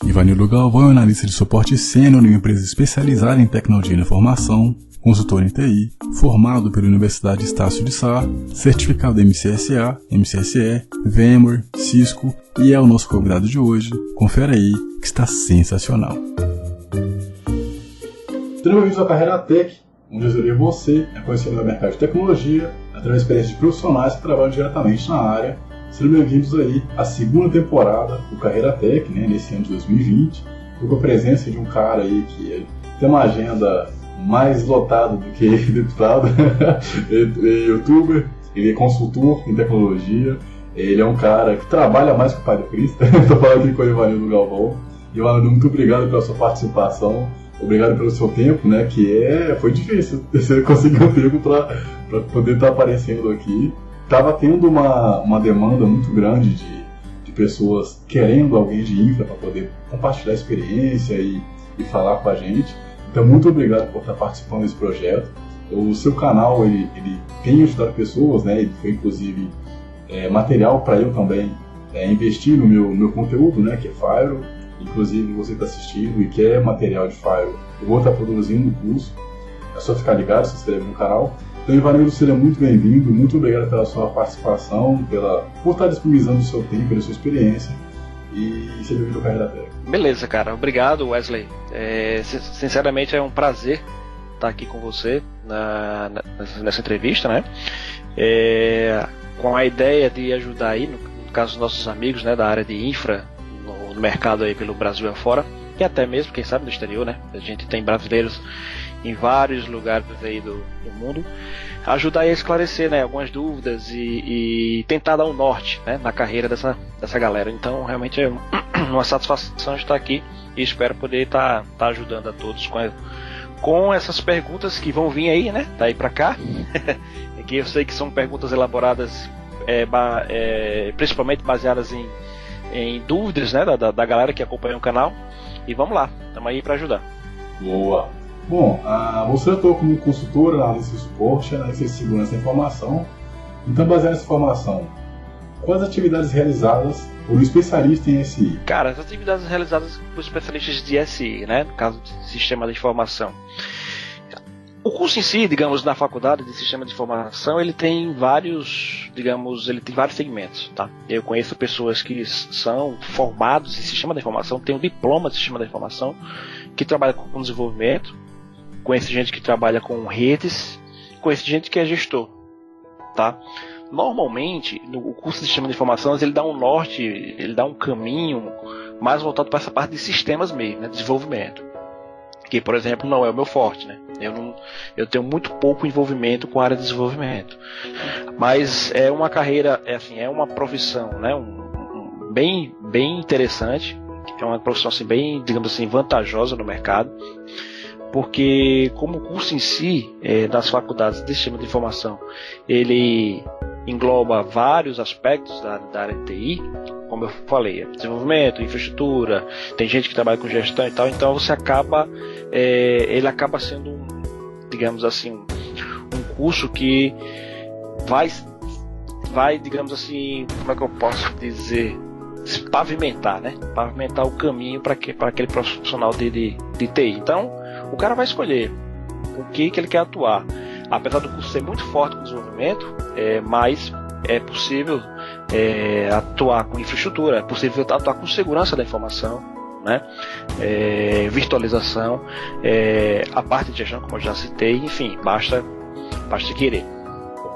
Ivanildo Galvão é analista de suporte sênior em uma empresa especializada em tecnologia da informação, consultor em TI, formado pela Universidade Estácio de Sá, certificado MCSA, MCSE, VMware, Cisco e é o nosso convidado de hoje. Confere aí que está sensacional. Sejam bem-vindos à Carreira Tech, onde ajudarei você a conhecer o mercado de tecnologia através da experiência de profissionais que trabalham diretamente na área. Sejam bem-vindos aí à segunda temporada do Carreira Tech, nesse ano de 2020, com a presença de um cara aí que tem uma agenda mais lotada do que deputado, ele é youtuber, ele é consultor em tecnologia, ele é um cara que trabalha mais que o Pai do Cristo. Estou falando aqui com o Ivanildo Galvão. Ivanildo, muito obrigado pela sua participação, obrigado pelo seu tempo, que foi difícil você conseguir um tempo para poder estar aparecendo aqui. Estava tendo uma demanda muito grande de pessoas querendo alguém de infra para poder compartilhar a experiência e falar com a gente. Então, muito obrigado por estar participando desse projeto. O seu canal ele tem ajudado pessoas, ele foi inclusive material para eu também investir no meu conteúdo, que é Firewall. Inclusive, você está assistindo e quer material de Firewall, eu vou estar produzindo o curso. É só ficar ligado, se inscrever no canal. Então, Ivanildo, seja muito bem-vindo, muito obrigado pela sua participação, por estar disponibilizando o seu tempo e a sua experiência, e seja bem-vindo ao Carreira Tech. Beleza, cara, obrigado, Wesley. Sinceramente é um prazer estar aqui com você nessa entrevista, com a ideia de ajudar aí, no caso dos nossos amigos da área de infra, no mercado aí pelo Brasil afora, e até mesmo, quem sabe, no exterior, A gente tem brasileiros em vários lugares aí do mundo, ajudar a esclarecer algumas dúvidas e tentar dar um norte na carreira dessa galera. Então realmente é uma satisfação estar aqui e espero poder estar ajudando a todos com essas perguntas que vão vir aí, daí pra cá, que eu sei que são perguntas elaboradas principalmente baseadas em dúvidas da galera que acompanha o canal, e vamos lá, estamos aí para ajudar. Boa! Bom, você atua como consultor, analista de suporte, analista de segurança da informação. Então, baseado nessa informação, quais atividades realizadas por um especialista em SI? Cara, as atividades realizadas por especialistas de SI, no caso de sistema de informação. O curso em si, digamos, na faculdade de sistema de informação, ele tem vários segmentos, Eu conheço pessoas que são formados em sistema de informação, têm um diploma de sistema de informação, que trabalham com desenvolvimento. Conheço gente que trabalha com redes, conheço gente que é gestor, Normalmente, o curso de sistema de informações, ele dá um norte, ele dá um caminho mais voltado para essa parte de sistemas mesmo, desenvolvimento. Que, por exemplo, não é o meu forte, Eu tenho muito pouco envolvimento com a área de desenvolvimento. Mas é uma carreira, é uma profissão, bem interessante, é uma profissão bem, digamos assim, vantajosa no mercado. Porque como o curso em si, das faculdades de sistema de informação, ele engloba vários aspectos da área de TI, como eu falei, desenvolvimento, infraestrutura, tem gente que trabalha com gestão e tal, então ele acaba sendo digamos assim, um curso que vai, digamos assim, como é que eu posso dizer, pavimentar o caminho para aquele profissional de TI. Então, o cara vai escolher o que ele quer atuar. Apesar do curso ser muito forte no desenvolvimento, mas é possível atuar com infraestrutura, é possível atuar com segurança da informação, virtualização, a parte de gestão, como eu já citei, enfim, basta querer.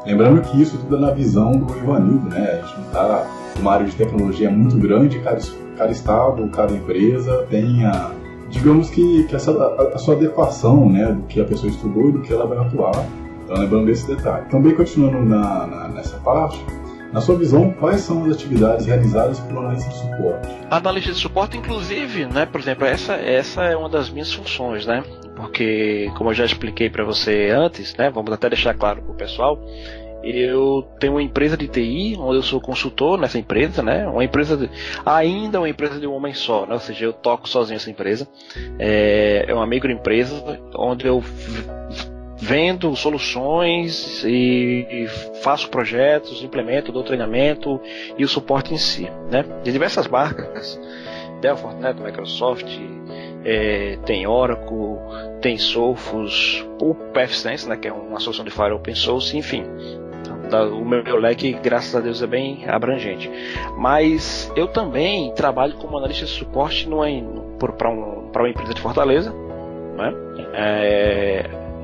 Lembrando que isso tudo é na visão do Ivanildo, A gente não está numa área de tecnologia muito grande, cada estado, cada empresa tem digamos que a sua adequação, do que a pessoa estudou e do que ela vai atuar. Então, lembrando desse detalhe. Também continuando nessa parte, na sua visão, quais são as atividades realizadas por analista de suporte? Analista de suporte, inclusive, por exemplo, essa é uma das minhas funções, Porque, como eu já expliquei para você antes, vamos até deixar claro para o pessoal, eu tenho uma empresa de TI, onde eu sou consultor nessa empresa, ainda uma empresa de um homem só, ou seja, eu toco sozinho essa empresa. É uma microempresa onde eu vendo soluções e faço projetos, implemento, dou treinamento e o suporte em si, de diversas marcas Dell, Fortinet, Microsoft, tem Oracle, tem Sophos, o pfSense, né, que é uma solução de firewall open source, enfim. O meu leque, graças a Deus, é bem abrangente. Mas eu também trabalho como analista de suporte para uma empresa de Fortaleza, né?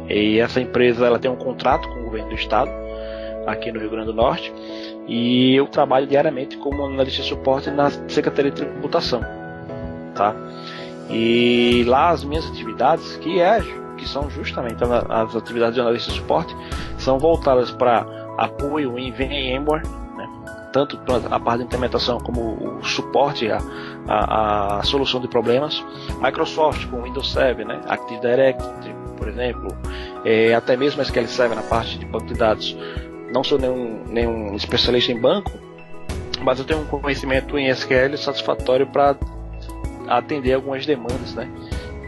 E essa empresa ela tem um contrato com o governo do estado, aqui no Rio Grande do Norte, e eu trabalho diariamente como analista de suporte na Secretaria de Tributação, tá? E lá as minhas atividades, que são justamente as atividades de analista de suporte, são voltadas para apoio em VMware, né? Tanto a parte de implementação como o suporte a solução de problemas. Microsoft com Windows 7, né? Active Directory, por exemplo, até mesmo SQL Server na parte de banco de dados. Não sou nenhum especialista em banco, mas eu tenho um conhecimento em SQL satisfatório para atender algumas demandas, né,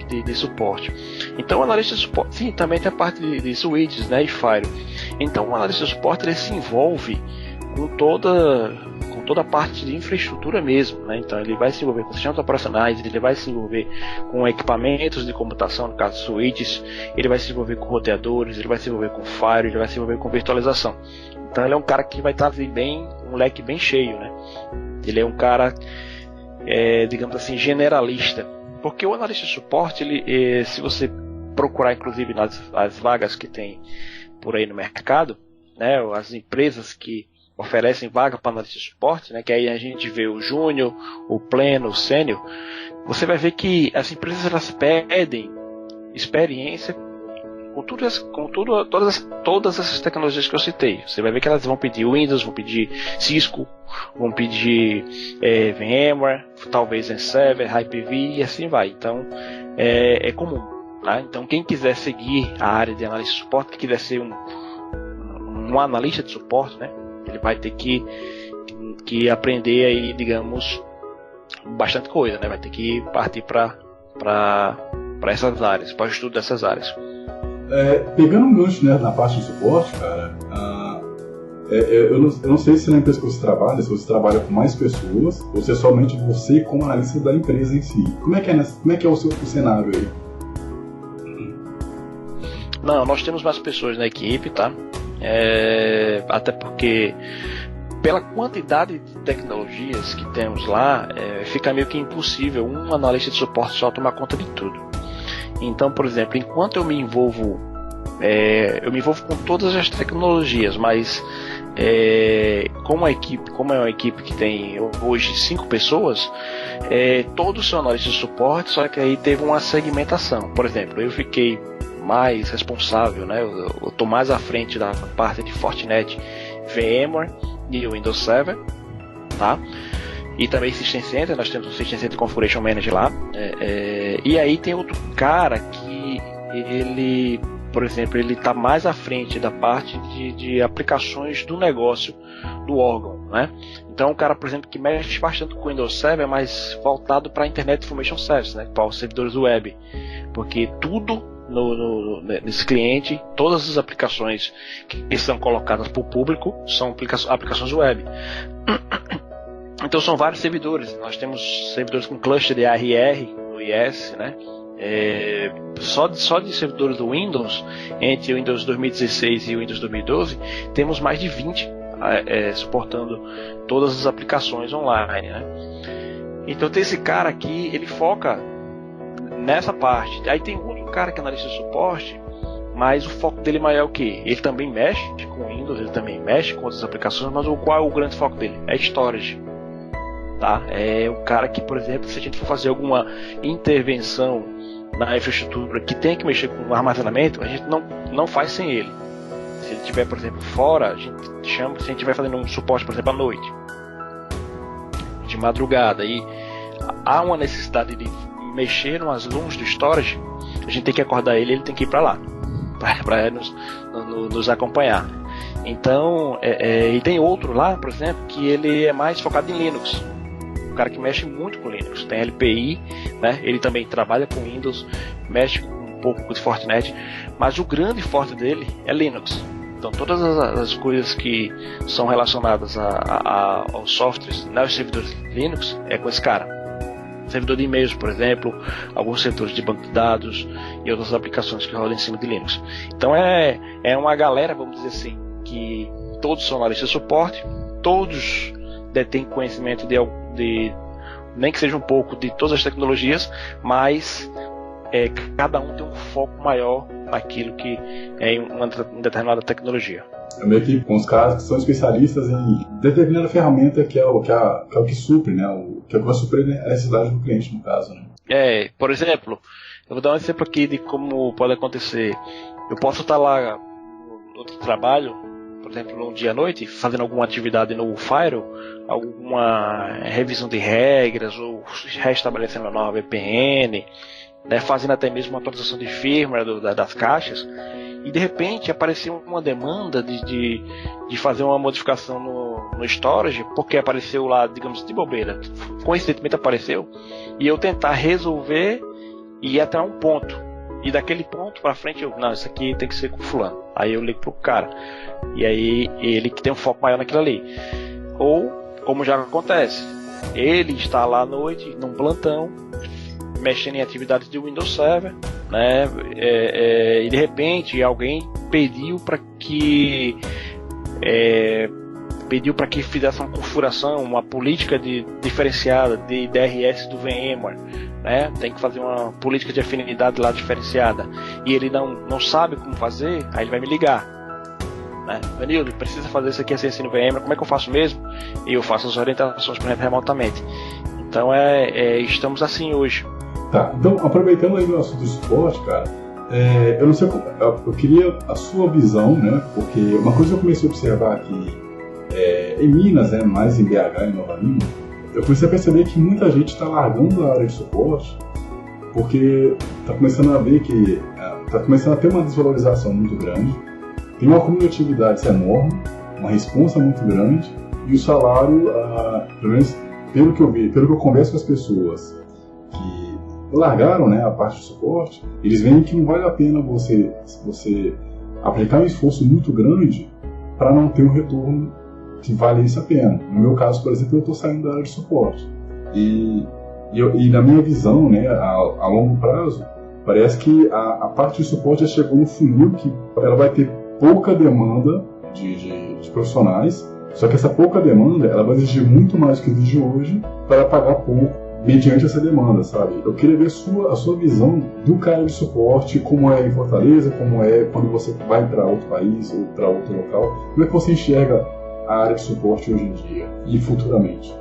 de suporte. Então o analista de suporte, sim, também tem a parte de switches, né, e firewall. Então o analista de suporte ele se envolve com toda a parte de infraestrutura mesmo, né? Então ele vai se envolver com sistemas operacionais, ele vai se envolver com equipamentos de computação, no caso switches, ele vai se envolver com roteadores, ele vai se envolver com firewall, ele vai se envolver com virtualização. Então ele é um cara que vai estar um leque bem cheio, né? Ele é um cara, digamos assim, generalista, porque o analista de suporte, se você procurar inclusive nas vagas que tem por aí no mercado, né, as empresas que oferecem vaga para analista de suporte, né, que aí a gente vê o júnior, o pleno, o sênior, você vai ver que as empresas elas pedem experiência com todas essas tecnologias que eu citei. Você vai ver que elas vão pedir Windows, vão pedir Cisco, vão pedir VMware, talvez Enserver, Hyper-V e assim vai. Então é comum, tá? Então quem quiser seguir a área de analista de suporte, que quiser ser um analista de suporte, né, ele vai ter que aprender aí, digamos, bastante coisa, né? Vai ter que partir para essas áreas, para o estudo dessas áreas. Pegando um gancho, né, na parte de suporte, cara, eu não sei se na empresa que você trabalha, se você trabalha com mais pessoas, ou se é somente você como analista da empresa em si. Como é que é o seu cenário aí? Não, nós temos mais pessoas na equipe, tá? Até porque pela quantidade de tecnologias que temos lá, fica meio que impossível um analista de suporte só tomar conta de tudo. Então, por exemplo, enquanto eu me envolvo com todas as tecnologias, mas como é uma equipe que tem hoje 5 pessoas, todos são analistas de suporte, só que aí teve uma segmentação. Por exemplo, eu fiquei mais responsável, né? Eu estou mais à frente da parte de Fortinet, VMware e Windows Server, tá? E também System Center, nós temos o System Center Configuration Manager lá. E aí tem outro cara que ele, por exemplo, ele está mais à frente da parte de aplicações do negócio do órgão, né? Então, um cara, por exemplo, que mexe bastante com o Windows Server, mas voltado para a Internet Information Service, né? Para os servidores web, porque tudo nesse cliente, todas as aplicações que são colocadas para o público são aplicações web. Então são vários servidores. Nós temos servidores com cluster de ARR, no IS, né? Só de servidores do Windows, entre o Windows 2016 e o Windows 2012, temos mais de 20 suportando todas as aplicações online, né? Então tem esse cara aqui, ele foca nessa parte. Aí tem outro cara que é analista de suporte, mas o foco dele maior é o que? Ele também mexe com Windows, ele também mexe com outras aplicações, mas qual é o grande foco dele? É storage. Tá? É o cara que, por exemplo, se a gente for fazer alguma intervenção na infraestrutura que tem que mexer com armazenamento, a gente não faz sem ele. Se ele estiver, por exemplo, fora, a gente chama, se a gente estiver fazendo um suporte, por exemplo, à noite, de madrugada, e há uma necessidade de mexer nas LUNs do storage, a gente tem que acordar ele tem que ir para lá, para nos acompanhar. Então, e tem outro lá, por exemplo, que ele é mais focado em Linux. Um cara que mexe muito com Linux, tem LPI, né? Ele também trabalha com Windows, mexe um pouco com Fortinet, mas o grande forte dele é Linux. Então todas as coisas que são relacionadas aos softwares, né, aos servidores Linux, é com esse cara. servidor de e-mails, por exemplo, alguns setores de banco de dados e outras aplicações que rodam em cima de Linux. Então é uma galera, vamos dizer assim, que todos são analistas de suporte, todos detêm conhecimento de nem que seja um pouco de todas as tecnologias, mas cada um tem um foco maior naquilo que é em uma determinada tecnologia. É meio que com os caras que são especialistas em determinada ferramenta que é o que supre, né? Que é o que vai suprir a necessidade do cliente, no caso, né? Por exemplo, eu vou dar um exemplo aqui de como pode acontecer. Eu posso estar lá no outro trabalho, por exemplo, num dia à noite, fazendo alguma atividade no Firewall, alguma revisão de regras, ou restabelecendo a nova VPN, né, fazendo até mesmo uma atualização de firmware das caixas, e de repente apareceu uma demanda de fazer uma modificação no storage, porque apareceu lá, digamos, de bobeira, coincidentemente apareceu, e eu tentar resolver e ir até um ponto. E daquele ponto pra frente não, isso aqui tem que ser com fulano. Aí eu ligo pro cara. E aí ele que tem um foco maior naquilo ali. Ou, como já acontece, ele está lá à noite, num plantão, mexendo em atividades de Windows Server, né? E de repente alguém pediu para que fizesse uma configuração, uma política diferenciada de DRS do VMware, né? Tem que fazer uma política de afinidade lá diferenciada, e ele não sabe como fazer, aí ele vai me ligar, né? Vanildo, precisa fazer isso aqui assim no VMware, como é que eu faço mesmo? E eu faço as orientações para ele remotamente. Então estamos assim hoje. Tá, então aproveitando aí o assunto do suporte, cara, eu não sei, eu queria a sua visão, né? Porque uma coisa que eu comecei a observar aqui em Minas, né, mais em BH, em Nova Lima, eu comecei a perceber que muita gente está largando a área de suporte porque está começando a ver que está começando a ter uma desvalorização muito grande, tem uma acumulatividade enorme, uma responsa muito grande, e o salário, pelo menos pelo que eu vi, pelo que eu converso com as pessoas que largaram, né, a parte de suporte, eles veem que não vale a pena você aplicar um esforço muito grande para não ter um retorno que vale isso a pena. No meu caso, por exemplo, eu estou saindo da área de suporte. E na minha visão, né, a longo prazo, parece que a parte de suporte já chegou no funil que ela vai ter pouca demanda de profissionais, só que essa pouca demanda ela vai exigir muito mais do que exige hoje para pagar pouco mediante essa demanda, sabe? Eu queria ver a sua visão do cara de suporte, como é em Fortaleza, como é quando você vai para outro país ou para outro local. Como é que você enxerga a área de suporte hoje em dia e futuramente?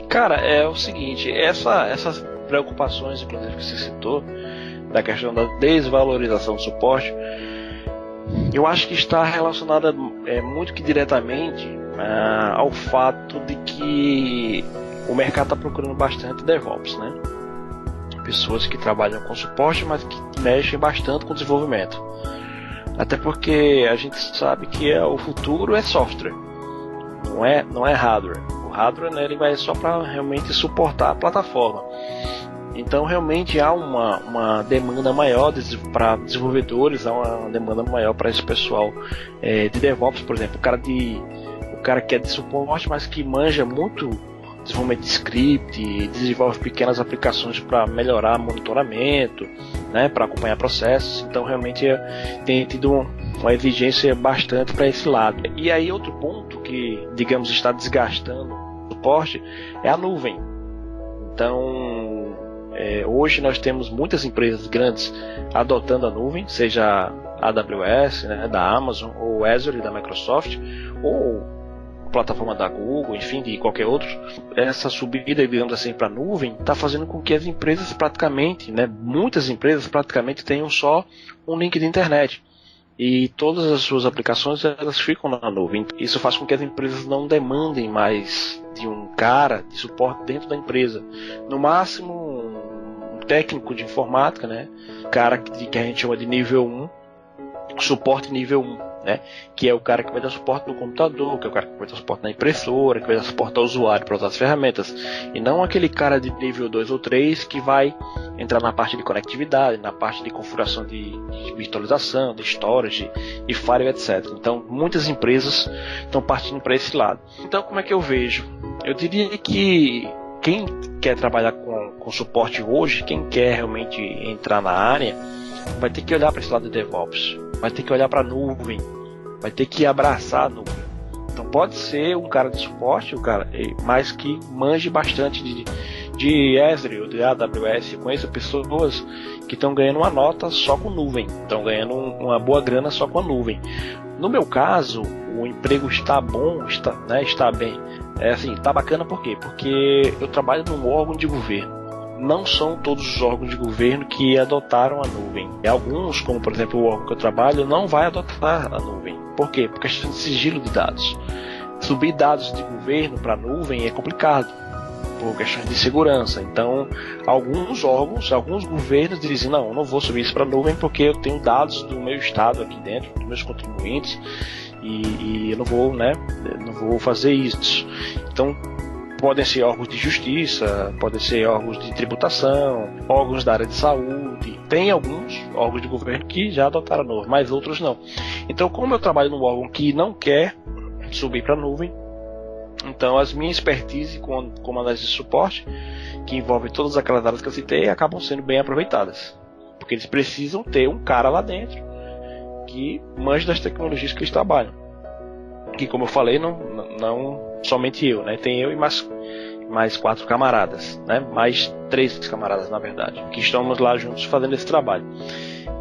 Cara, é o seguinte, essas preocupações, inclusive, que você citou, da questão da desvalorização do suporte, eu acho que está relacionada muito que diretamente ao fato de que o mercado está procurando bastante DevOps, né? Pessoas que trabalham com suporte, mas que mexem bastante com desenvolvimento. Até porque a gente sabe que o futuro é software, não é hardware. O hardware, né, ele vai só para realmente suportar a plataforma. Então realmente há uma demanda maior para desenvolvedores, há uma demanda maior para esse pessoal de DevOps, por exemplo, o cara que é de suporte, mas que manja muito desenvolvimento de script, desenvolve pequenas aplicações para melhorar monitoramento, né, para acompanhar processos. Então realmente tem tido uma exigência bastante para esse lado. E aí outro ponto que, digamos, está desgastando o suporte é a nuvem. Então hoje nós temos muitas empresas grandes adotando a nuvem, seja a AWS, né, da Amazon, ou Azure da Microsoft, ou plataforma da Google, enfim, de qualquer outro. Essa subida, digamos assim, para a nuvem está fazendo com que as empresas praticamente, né, muitas empresas praticamente tenham só um link de internet e todas as suas aplicações elas ficam na nuvem. Isso faz com que as empresas não demandem mais de um cara de suporte dentro da empresa. No máximo um técnico de informática, né, cara que a gente chama de nível 1, suporte nível 1. Né? Que é o cara que vai dar suporte no computador, que é o cara que vai dar suporte na impressora, que vai dar suporte ao usuário para usar as ferramentas, e não aquele cara de nível 2 ou 3 que vai entrar na parte de conectividade, na parte de configuração de virtualização, de storage, de firewall, etc. Então muitas empresas estão partindo para esse lado. Então como é que eu vejo? Eu diria que quem quer trabalhar com suporte hoje, quem quer realmente entrar na área, vai ter que olhar para esse lado de DevOps, vai ter que olhar para a nuvem, vai ter que abraçar a nuvem. Então pode ser um cara de suporte, mas que manje bastante de Azure ou de AWS. Eu conheço pessoas que estão ganhando uma nota só com nuvem, estão ganhando uma boa grana só com a nuvem. No meu caso, o emprego está bom, está bem. Tá bacana por quê? Porque eu trabalho num órgão de governo. Não são todos os órgãos de governo que adotaram a nuvem. Alguns, como por exemplo o órgão que eu trabalho, não vai adotar a nuvem. Por quê? Por questão de sigilo de dados. Subir dados de governo para a nuvem é complicado, por questões de segurança. Então, alguns órgãos, alguns governos dizem, não, eu não vou subir isso para a nuvem porque eu tenho dados do meu estado aqui dentro, dos meus contribuintes, e eu não vou fazer isso. Então, podem ser órgãos de justiça, podem ser órgãos de tributação, órgãos da área de saúde. Tem alguns órgãos de governo que já adotaram a nuvem, mas outros não. Então, como eu trabalho num órgão que não quer subir para a nuvem, então as minhas expertise como análise de suporte, que envolve todas aquelas áreas que eu citei, acabam sendo bem aproveitadas. Porque eles precisam ter um cara lá dentro que manje das tecnologias que eles trabalham. Que, como eu falei, não somente eu, né? Tem eu e mais 4 camaradas, né? Mais 3 camaradas, na verdade, que estamos lá juntos fazendo esse trabalho.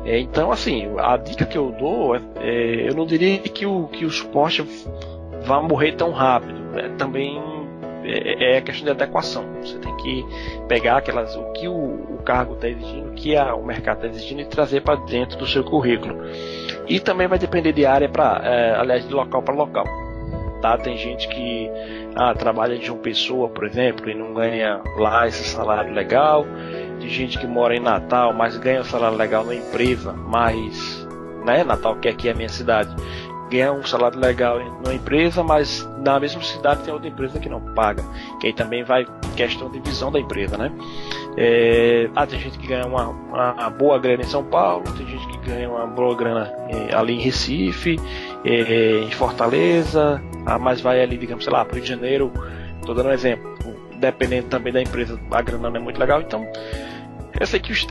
Então, assim, a dica que eu dou eu não diria que o suporte vai morrer tão rápido. Também é questão de adequação. Você tem que pegar o que o cargo está exigindo, o que o mercado está exigindo, e trazer para dentro do seu currículo. E também vai depender de área de local para local. Tá? Tem gente que trabalha de João Pessoa, por exemplo, e não ganha lá esse salário legal. Tem gente que mora em Natal, mas ganha um salário legal na empresa, mas, né, Natal, que aqui é a minha cidade, ganha um salário legal na empresa, mas na mesma cidade tem outra empresa que não paga, que aí também vai questão de visão da empresa, né? Tem gente que ganha uma boa grana em São Paulo, tem gente que ganha uma boa grana ali em Recife, em Fortaleza, mas vai ali, digamos, sei lá, para o Rio de Janeiro. Estou dando um exemplo, dependendo também da empresa, a grana não é muito legal. Então eu sei que os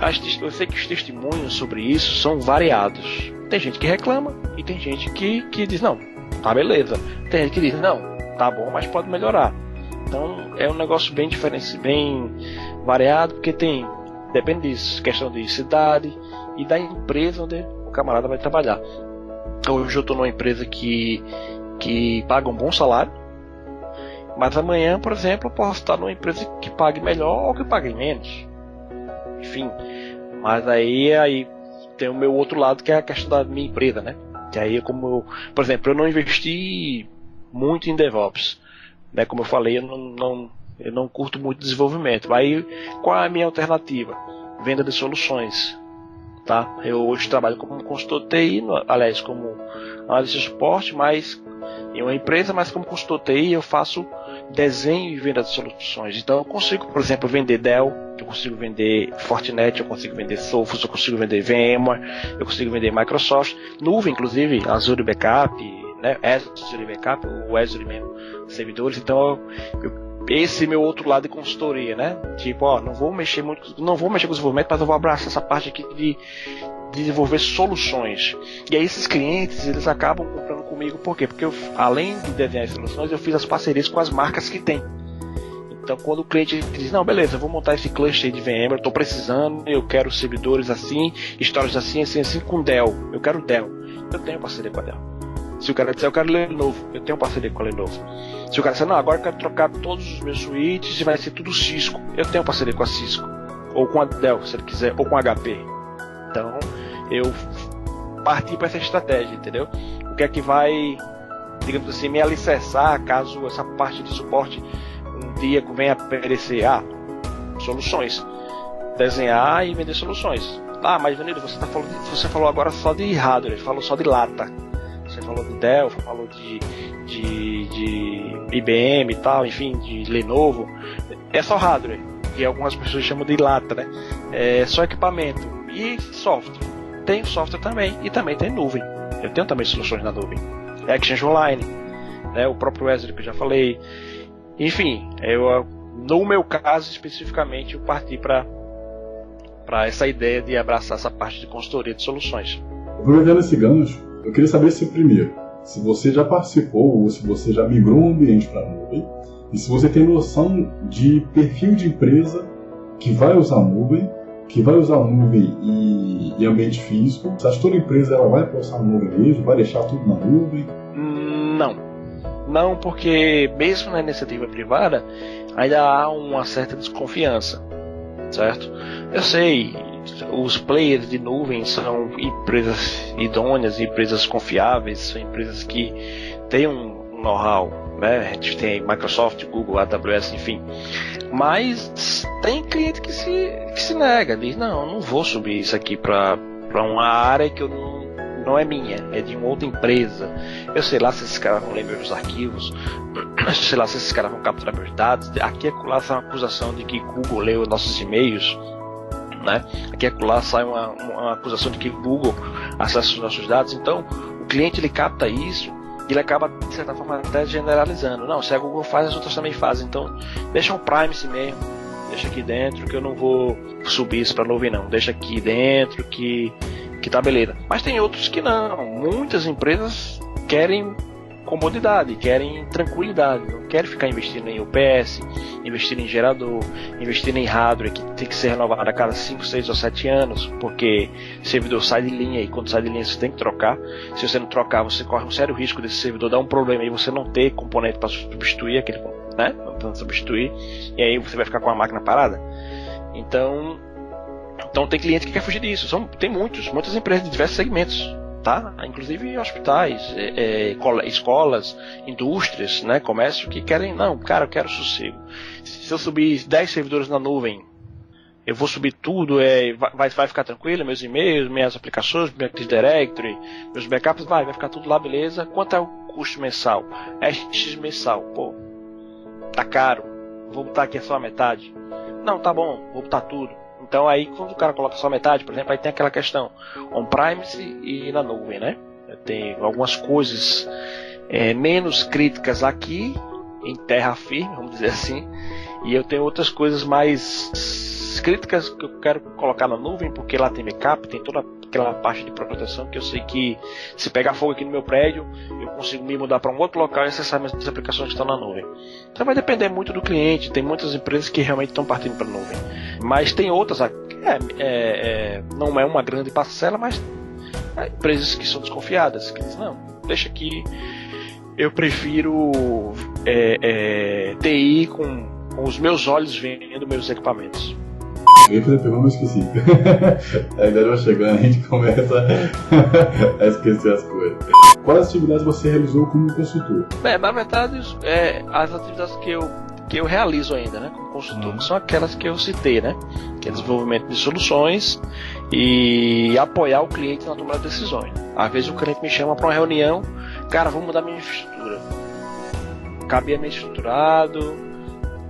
testemunhos sobre isso são variados. Tem gente que reclama e tem gente que diz, não, tá beleza. Tem gente que diz, não, tá bom, mas pode melhorar. Então é um negócio bem diferente, bem variado, porque depende disso, questão de cidade e da empresa onde o camarada vai trabalhar. Hoje eu estou numa empresa que paga um bom salário, mas amanhã, por exemplo, eu posso estar numa empresa que pague melhor ou que pague menos. Enfim, mas aí tem o meu outro lado, que é a questão da minha empresa, né? Que aí, por exemplo, eu não investi muito em DevOps, né? Como eu falei, eu não curto muito desenvolvimento. Aí, qual é a minha alternativa? Venda de soluções, tá? Eu hoje trabalho como consultor TI, aliás, como analista de suporte, mas em uma empresa, mas como consultor TI eu faço desenho e venda de soluções. Então eu consigo, por exemplo, vender Dell, eu consigo vender Fortinet, eu consigo vender Sophos, eu consigo vender VMware, eu consigo vender Microsoft, nuvem, inclusive Azure Backup, né? Azure Backup, o Azure mesmo, servidores. Então esse é meu outro lado de consultoria, né? Tipo, não vou mexer com desenvolvimento, mas eu vou abraçar essa parte aqui de desenvolver soluções. E aí esses clientes, eles acabam comprando comigo, por quê? Porque além de desenhar as soluções, eu fiz as parcerias com as marcas que tem. Então quando o cliente diz, não, beleza, eu vou montar esse cluster de VMware, eu estou precisando, eu quero servidores assim, histórias assim, com Dell, eu quero Dell, eu tenho parceria com a Dell. Se o cara disser, eu quero Lenovo, eu tenho parceria com a Lenovo. Se o cara disser, não, agora eu quero trocar todos os meus switches e vai ser tudo Cisco, eu tenho parceria com a Cisco, ou com a Dell, se ele quiser, ou com a HP. Então eu parti para essa estratégia, entendeu? O que é que vai, digamos assim, me alicerçar caso essa parte de suporte um dia venha aparecer? Soluções, desenhar e vender soluções. Mas Vanildo, você falou agora só de hardware, falou só de lata, você falou de Dell, falou de IBM e tal, enfim, de Lenovo. É só hardware, que algumas pessoas chamam de lata, né? É só equipamento e software. Tem software também, e também tem nuvem. Eu tenho também soluções na nuvem. Exchange Online, né, o próprio Azure que eu já falei. Enfim, No meu caso, especificamente, eu parti para essa ideia de abraçar essa parte de consultoria de soluções. Aproveitando esse gancho, eu queria saber se você já participou ou se você já migrou um ambiente para a nuvem e se você tem noção de perfil de empresa que vai usar a nuvem e ambiente físico. Você acha que toda empresa ela vai postar na nuvem mesmo? Vai deixar tudo na nuvem? Não, porque mesmo na iniciativa privada ainda há uma certa desconfiança, certo? Eu sei, os players de nuvem são empresas idôneas, empresas confiáveis, são empresas que têm um know-how, né? A gente tem Microsoft, Google, AWS, enfim. Mas tem cliente que se nega, diz, não vou subir isso aqui para uma área que não é minha, é de uma outra empresa. Eu sei lá se esses caras vão ler meus arquivos, sei lá se esses caras vão capturar meus dados. Aqui e acolá sai uma acusação de que Google leu nossos e-mails, né? Aqui e acolá sai uma acusação de que Google acessa os nossos dados. Então o cliente ele capta isso e ele acaba de certa forma até generalizando. Não, se a Google faz, as outras também fazem. Então deixa um privacy mesmo, deixa aqui dentro que eu não vou subir isso para nuvem não, deixa aqui dentro que tá beleza. Mas tem outros que não. Muitas empresas querem comodidade, querem tranquilidade, não querem ficar investindo em UPS, investindo em gerador, investindo em hardware que tem que ser renovado a cada 5, 6 ou 7 anos, porque o servidor sai de linha e quando sai de linha você tem que trocar. Se você não trocar, você corre um sério risco desse servidor dar um problema e você não ter componente para substituir aquele, né? Não substituir, e aí você vai ficar com a máquina parada. Então tem cliente que quer fugir disso. Tem muitas empresas de diversos segmentos, tá? Inclusive hospitais, escolas, indústrias, né? Comércio que querem, não, cara, eu quero sossego. Se eu subir 10 servidores na nuvem, eu vou subir tudo, vai ficar tranquilo, meus e-mails, minhas aplicações, meu Active Directory, meus backups, vai ficar tudo lá, beleza. Quanto é o custo mensal? É X mensal. Pô, tá caro, vou botar aqui só a metade. Não, tá bom, vou botar tudo. Então aí quando o cara coloca só metade, por exemplo, aí tem aquela questão on-premise e na nuvem, né? Tem algumas coisas menos críticas aqui em terra firme, vamos dizer assim, e eu tenho outras coisas mais críticas que eu quero colocar na nuvem, porque lá tem backup, tem toda aquela parte de proteção que eu sei que se pegar fogo aqui no meu prédio, eu consigo me mudar para um outro local e acessar minhas aplicações que estão na nuvem. Então vai depender muito do cliente, tem muitas empresas que realmente estão partindo para a nuvem, mas tem outras, não é uma grande parcela, mas empresas que são desconfiadas, que dizem, não, deixa aqui, eu prefiro TI com os meus olhos vendo meus equipamentos. Eu ia fazer a pergunta, mas esqueci. A idade vai chegando, a gente começa a esquecer as coisas. Quais atividades você realizou como consultor? Na verdade, as atividades que eu realizo ainda, né, como consultor, são aquelas que eu citei, né, que é desenvolvimento de soluções e apoiar o cliente na tomada de decisões. Às vezes o cliente me chama para uma reunião, cara, vou mudar minha infraestrutura, acabei meio estruturado,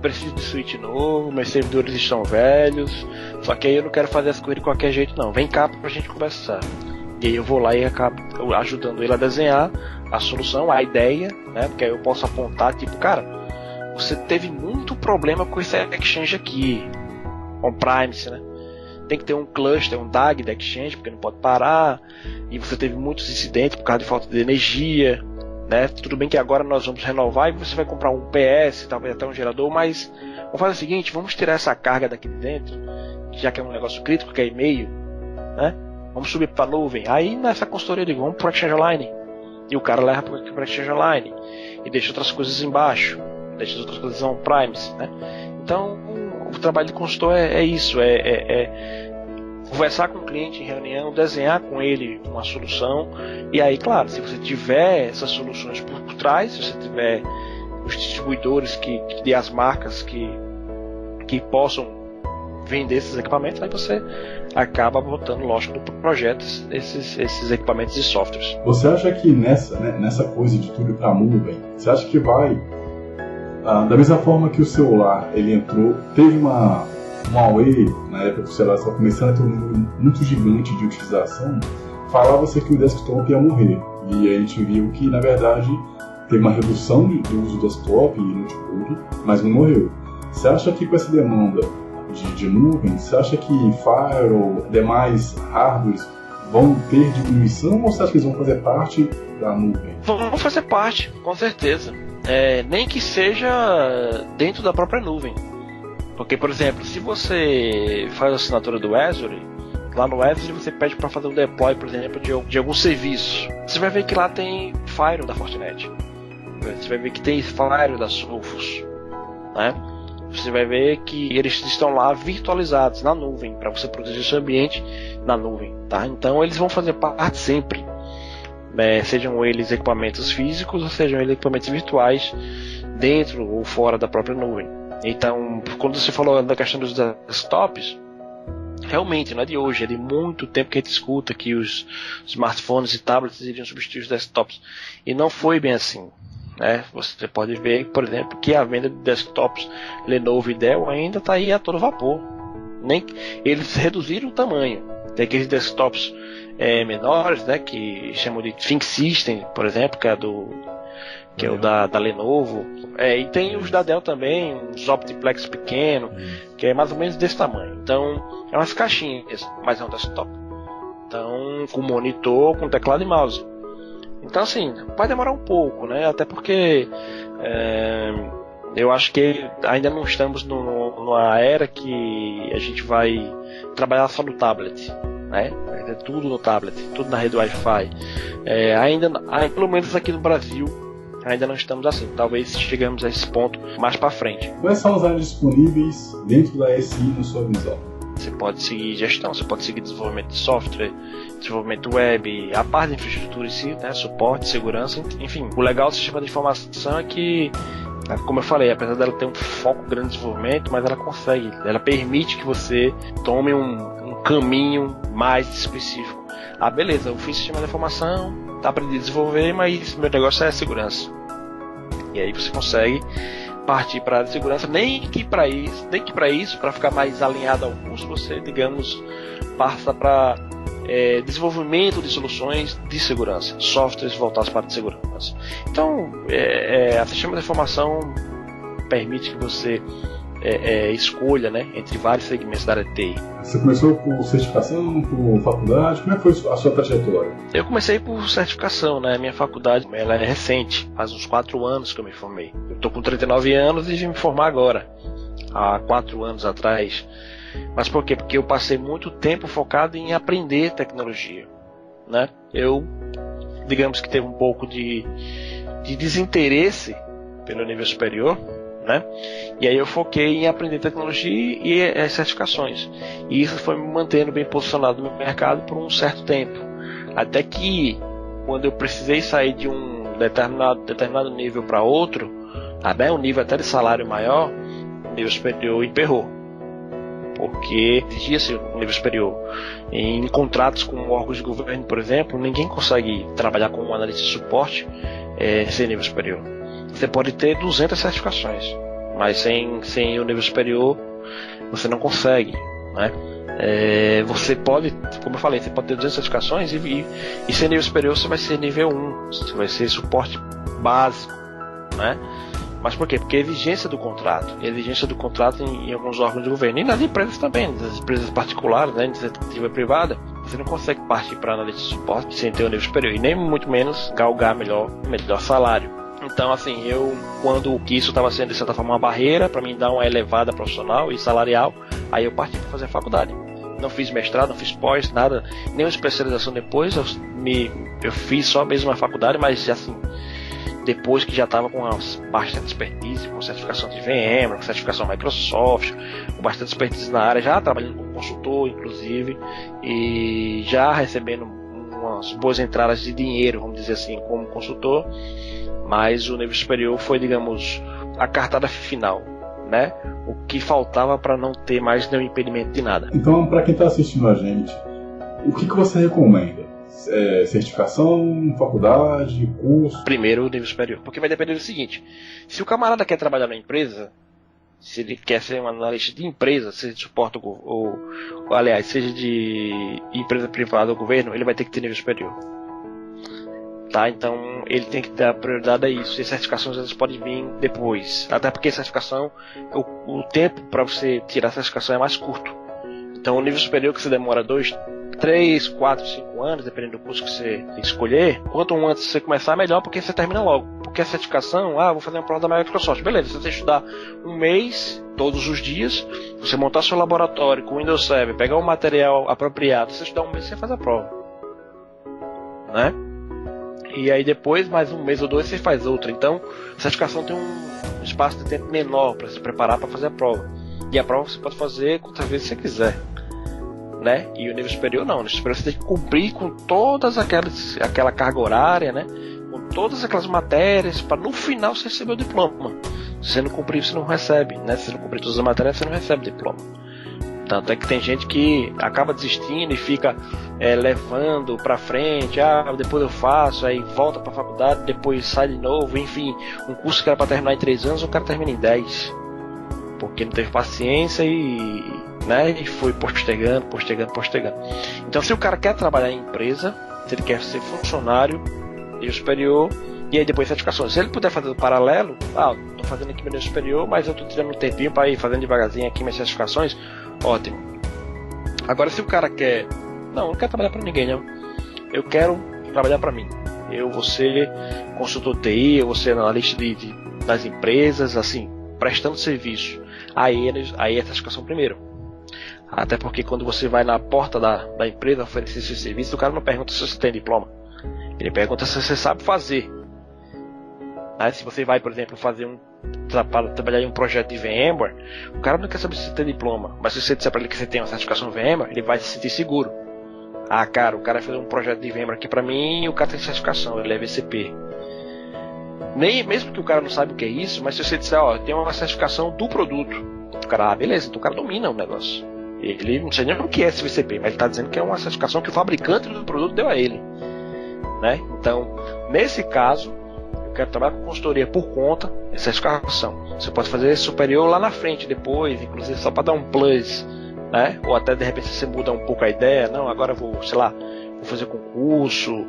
preciso de switch novo, meus servidores estão velhos, só que aí eu não quero fazer as coisas de qualquer jeito não, vem cá pra gente conversar. E aí eu vou lá e acabo ajudando ele a desenhar a solução, a ideia, né, porque aí eu posso apontar, tipo, cara, você teve muito problema com esse Exchange aqui, on-premise, né, tem que ter um cluster, um DAG da Exchange, porque não pode parar, e você teve muitos incidentes por causa de falta de energia, né? Tudo bem que agora nós vamos renovar e você vai comprar um PS, talvez até um gerador, mas vamos fazer o seguinte, vamos tirar essa carga daqui de dentro, já que é um negócio crítico, que é e-mail, né? Vamos subir para a nuvem. Aí nessa consultoria eu digo, vamos para o Exchange Online, e o cara leva para o Exchange Online e deixa outras coisas embaixo, deixa as outras coisas on-premise, né? Então o trabalho de consultor é isso, conversar com o cliente em reunião, desenhar com ele uma solução, e aí, claro, se você tiver essas soluções por trás, se você tiver os distribuidores e as marcas que possam vender esses equipamentos, aí você acaba botando, lógico, no projeto esses equipamentos e softwares. Você acha que nessa coisa de tudo para a nuvem, você acha que vai, da mesma forma que o celular ele entrou, teve uma Huawei, na época que o celular estava começando a ter um número muito gigante de utilização, falava-se que o desktop ia morrer. E a gente viu que, na verdade, teve uma redução do uso do desktop e notebook, mas não morreu. Você acha que com essa demanda de nuvem, você acha que firewall, demais hardwares vão ter diminuição ou você acha que eles vão fazer parte da nuvem? Vão fazer parte, com certeza. Nem que seja dentro da própria nuvem. Porque, por exemplo, se você faz a assinatura do Azure, lá no Azure você pede para fazer um deploy, por exemplo, de algum serviço. Você vai ver que lá tem firewall da Fortinet. Você vai ver que tem firewall da Sophos, né? Você vai ver que eles estão lá virtualizados na nuvem, para você proteger seu ambiente na nuvem, tá? Então eles vão fazer parte sempre, sejam eles equipamentos físicos ou sejam eles equipamentos virtuais, dentro ou fora da própria nuvem. Então, quando você falou da questão dos desktops, realmente não é de hoje, é de muito tempo que a gente escuta que os smartphones e tablets iriam substituir os desktops, e não foi bem assim. Você pode ver, por exemplo, que a venda de desktops Lenovo e Dell ainda está aí a todo vapor. Eles reduziram o tamanho. Tem aqueles desktops menores, né, que chamam de ThinkSystem, por exemplo, que é o da Lenovo. E tem os da Dell também, uns Optiplex pequeno, que é mais ou menos desse tamanho. Então, é umas caixinhas, mas é um desktop. Então, com monitor, com teclado e mouse. Então, assim, vai demorar um pouco, né? Até porque eu acho que ainda não estamos numa era que a gente vai trabalhar só no tablet, né? Vai ter tudo no tablet, tudo na rede Wi-Fi. Ainda, pelo menos aqui no Brasil, ainda não estamos assim. Talvez chegamos a esse ponto mais para frente. Quais são as áreas disponíveis dentro da SI na sua visão? Você pode seguir gestão, você pode seguir desenvolvimento de software, desenvolvimento web, a parte de infraestrutura em si, né, suporte, segurança, enfim. O legal do sistema de informação é que, como eu falei, apesar dela ter um foco grande de desenvolvimento, mas ela permite que você tome um caminho mais específico. Beleza, eu fiz sistema de informação, aprendi a desenvolver, mas meu negócio é segurança. E aí você consegue partir para a área de segurança, nem que para isso, para ficar mais alinhado ao curso, você, digamos, passa para desenvolvimento de soluções de segurança, softwares voltados para a segurança. Então, a sistema de informação permite que você escolha, né, entre vários segmentos da área de TI. Você começou por certificação, por faculdade? Como é que foi a sua trajetória? Eu comecei por certificação, né? Minha faculdade ela é recente, faz uns 4 anos que eu me formei. Eu tô com 39 anos e vim me formar agora, há 4 anos atrás. Mas por quê? Porque eu passei muito tempo focado em aprender tecnologia, né? Eu, digamos que teve um pouco de desinteresse pelo nível superior, né? E aí eu foquei em aprender tecnologia e as certificações. E isso foi me mantendo bem posicionado no mercado por um certo tempo. Até que, quando eu precisei sair de um determinado nível para outro, um nível até de salário maior, o nível superior emperrou. Porque exigia-se um nível superior. Em contratos com órgãos de governo, por exemplo, ninguém consegue trabalhar como um analista de suporte sem nível superior. Você pode ter 200 certificações, mas sem o nível superior você não consegue, né? Você pode, como eu falei, você pode ter 200 certificações e sem nível superior você vai ser nível 1, você vai ser suporte básico, né? Mas por quê? Porque a exigência do contrato em alguns órgãos de governo e nas empresas também, nas empresas particulares, né, iniciativa privada, você não consegue partir para analista de suporte sem ter o nível superior e nem muito menos galgar melhor salário. Então, assim, quando isso estava sendo de certa forma uma barreira para mim dar uma elevada profissional e salarial, aí eu parti para fazer a faculdade. Não fiz mestrado, não fiz pós, nada, nenhuma especialização depois, eu fiz só mesmo a faculdade, mas assim, depois que já estava com bastante expertise, com certificação de VM, com certificação Microsoft, com bastante expertise na área, já trabalhando como consultor, inclusive, e já recebendo umas boas entradas de dinheiro, vamos dizer assim, como consultor. Mas o nível superior foi, digamos, a cartada final, né? O que faltava para não ter mais nenhum impedimento de nada. Então, para quem está assistindo a gente, o que você recomenda? Certificação, faculdade, curso? Primeiro o nível superior, porque vai depender do seguinte: se o camarada quer trabalhar na empresa, se ele quer ser um analista de empresa, seja de suporte ou aliás, seja de empresa privada ou governo, ele vai ter que ter nível superior. tá? Então ele tem que dar prioridade a isso. E as certificações elas podem vir depois, até porque a certificação, o tempo para você tirar a certificação é mais curto. Então o nível superior que você demora 2, 3, 4, 5 anos, dependendo do curso que você escolher, quanto antes você começar, melhor, porque você termina logo. Porque a certificação, vou fazer uma prova da Microsoft, beleza, você tem que estudar um mês, todos os dias, você montar seu laboratório com o Windows Server, pegar o material apropriado, você estudar um mês, você faz a prova, né? E aí depois, mais um mês ou 2, você faz outra. Então, a certificação tem um espaço de tempo menor para se preparar para fazer a prova. E a prova você pode fazer quantas vezes você quiser, né? E o nível superior não. No nível superior você tem que cumprir com todas aquela carga horária, né? Com todas aquelas matérias, para no final você receber o diploma. Se você não cumprir, você não recebe, né? Se você não cumprir todas as matérias, você não recebe o diploma. Tanto é que tem gente que acaba desistindo e fica levando pra frente, depois eu faço, aí volta pra faculdade, depois sai de novo, enfim, um curso que era pra terminar em 3 anos, o cara termina em 10, porque não teve paciência e foi postergando. Então se o cara quer trabalhar em empresa, se ele quer ser funcionário, nível superior, e aí depois certificações, se ele puder fazer o paralelo, tô fazendo aqui meu nível superior, mas eu tô tirando um tempinho para ir fazendo devagarzinho aqui minhas certificações, ótimo. Agora se o cara quer, não quero trabalhar para ninguém, não, eu quero trabalhar para mim, eu vou ser consultor TI, eu vou ser analista das empresas, assim, prestando serviço, aí é a certificação primeiro. Até porque quando você vai na porta da empresa oferecer esse serviço, o cara não pergunta se você tem diploma, ele pergunta se você sabe fazer. Aí, se você vai, por exemplo, trabalhar em um projeto de VMware, o cara não quer saber se você tem diploma, mas se você disser para ele que você tem uma certificação VMware, ele vai se sentir seguro. Cara, o cara fez um projeto de VMware aqui para mim e o cara tem certificação, ele é VCP. Mesmo que o cara não saiba o que é isso, mas se você disser, tem uma certificação do produto, o cara, beleza, então o cara domina o negócio. Ele não sei nem o que é esse VCP, mas ele está dizendo que é uma certificação que o fabricante do produto deu a ele, né? Então, nesse caso, eu quero trabalhar com consultoria por conta, é certificação. Você pode fazer superior lá na frente depois, inclusive só para dar um plus, né? Ou até de repente você muda um pouco a ideia, não, agora vou fazer concurso,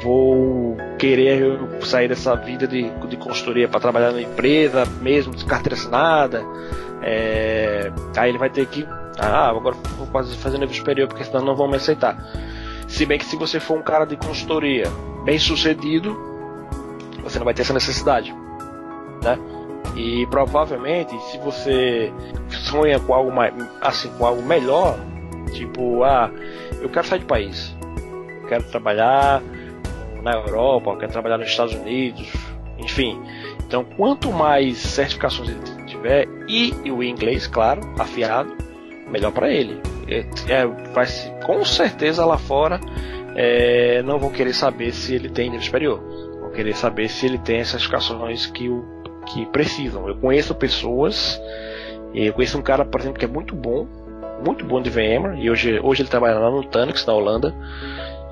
vou querer sair dessa vida de consultoria para trabalhar na empresa, mesmo de carteira assinada. Aí ele vai ter que, agora vou fazer nível superior, porque senão não vão me aceitar. Se bem que se você for um cara de consultoria bem sucedido, você não vai ter essa necessidade, né? E provavelmente, se você sonha com algo com algo melhor, tipo, eu quero sair do país, eu quero trabalhar na Europa, eu quero trabalhar nos Estados Unidos, enfim. Então, quanto mais certificações ele tiver e o inglês, claro, afiado, melhor para ele. Com certeza lá fora não vão querer saber se ele tem nível superior, vão querer saber se ele tem as certificações que precisam. Eu conheço pessoas, eu conheço um cara, por exemplo, que é muito bom de VMware, e hoje ele trabalha lá no Nutanix, na Holanda.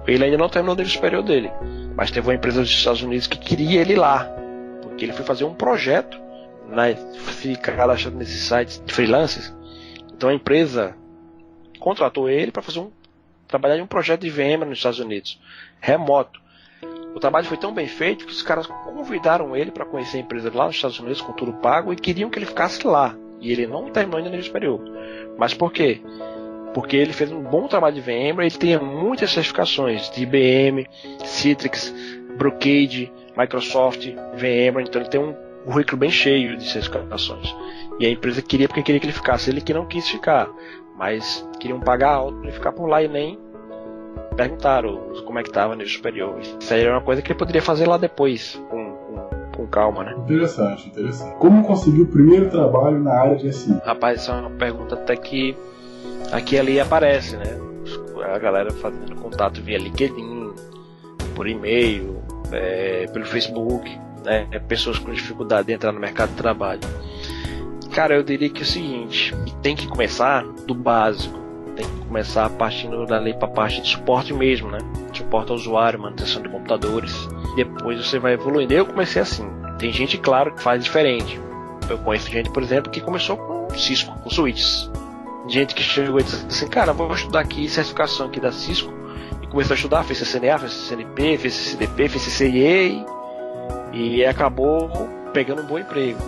Ele ainda não terminou o nível superior dele, mas teve uma empresa dos Estados Unidos que queria ele lá, porque ele foi fazer um projeto, fica cadastrado nesses sites de freelancers. Então a empresa contratou ele para trabalhar em um projeto de VMware nos Estados Unidos, remoto. O trabalho foi tão bem feito que os caras convidaram ele para conhecer a empresa lá nos Estados Unidos com tudo pago e queriam que ele ficasse lá. E ele não terminou ainda no nível superior. Mas por quê? Porque ele fez um bom trabalho de VMware, ele tem muitas certificações de IBM, Citrix, Brocade, Microsoft, VMware, então ele tem um currículo bem cheio de certificações. E a empresa queria porque queria que ele ficasse. Ele que não quis ficar, mas queriam pagar alto para ele ficar por lá e nem perguntaram como é que estava no nível superior. Isso aí era uma coisa que ele poderia fazer lá depois, com calma, né? Interessante. Como conseguiu o primeiro trabalho na área de SI? Rapaz, essa é uma pergunta até que aqui e ali aparece, né? A galera fazendo contato via LinkedIn, por e-mail, pelo Facebook, né? Pessoas com dificuldade de entrar no mercado de trabalho. Cara, eu diria que é o seguinte, tem que começar do básico, tem que começar partindo dali para a parte de suporte mesmo, né? Suporte ao usuário, manutenção de computadores. Depois você vai evoluindo. Eu comecei assim. Tem gente, claro, que faz diferente. Eu conheço gente, por exemplo, que começou com Cisco, com switches. Gente que chegou e disse assim, cara, vou estudar aqui certificação aqui da Cisco e começou a estudar, fez CCNA, fez CCNP, fez CCDP, fez CCIE e acabou pegando um bom emprego,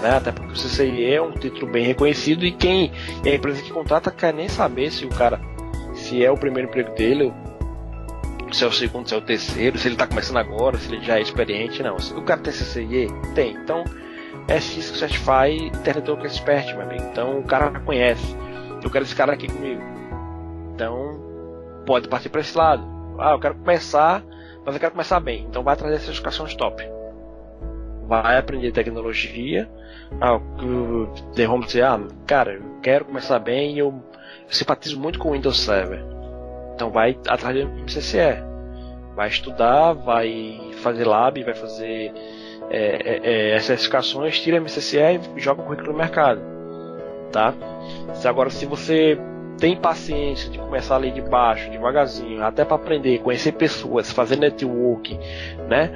né? Até porque o CCIE é um título bem reconhecido e a empresa que contrata quer nem saber se o cara, se é o primeiro emprego dele, se é o segundo, se é o terceiro, se ele está começando agora, se ele já é experiente, não. Se o cara tem CCIE, tem. Então é Cisco Certify Internet Work Expert, meu amigo. Então o cara conhece. Eu quero esse cara aqui comigo. Então pode partir para esse lado. Eu quero começar, mas eu quero começar bem. Então vai trazer certificações top. Vai aprender tecnologia. Vamos dizer, cara, eu quero começar bem e eu simpatizo muito com o Windows Server. Então vai atrás do MCCE. Vai estudar, vai fazer lab, vai fazer as certificações, tira MCCE e joga o currículo no mercado. Tá? Agora, se você tem paciência de começar ali de baixo, devagarzinho, até para aprender, conhecer pessoas, fazer network, né?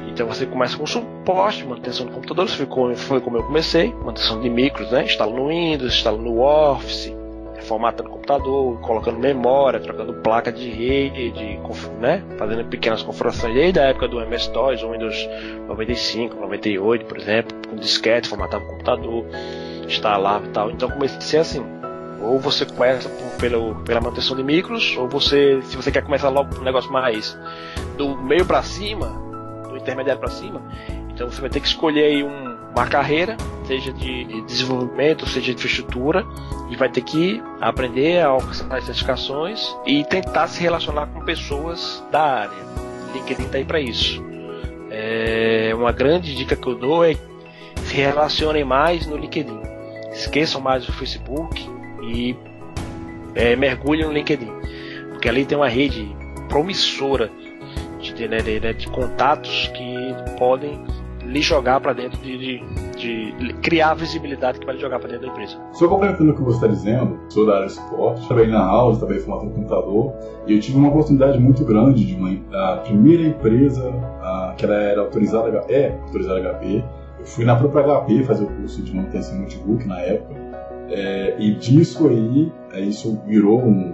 Então você começa com suporte, manutenção do computador, foi como eu comecei, manutenção de micros, né? Instala no Windows, instala no Office, formatando o computador, colocando memória, trocando placa de rede, né? Fazendo pequenas configurações desde a época do MS-DOS, o Windows 95, 98, por exemplo, com disquete, formatava o computador, instalava e tal. Então comecei assim. Ou você começa pela manutenção de micros, ou se você quer começar logo um negócio mais do meio para cima, do intermediário para cima, então você vai ter que escolher aí uma carreira, seja de desenvolvimento, seja de infraestrutura, e vai ter que aprender a alcançar as certificações e tentar se relacionar com pessoas da área. LinkedIn está aí para isso. Uma grande dica que eu dou é se relacionem mais no LinkedIn. Esqueçam mais o Facebook e mergulhem no LinkedIn, porque ali tem uma rede promissora de contatos que podem lhe jogar para dentro de criar a visibilidade que vai lhe jogar para dentro da empresa. Só complementando o que você está dizendo, sou da área de suporte, trabalhei na house, trabalhei formatando computador, e eu tive uma oportunidade muito grande da primeira empresa que ela era autorizada HP. Eu fui na própria HP fazer o curso de manutenção de notebook na época, e disso aí, isso virou um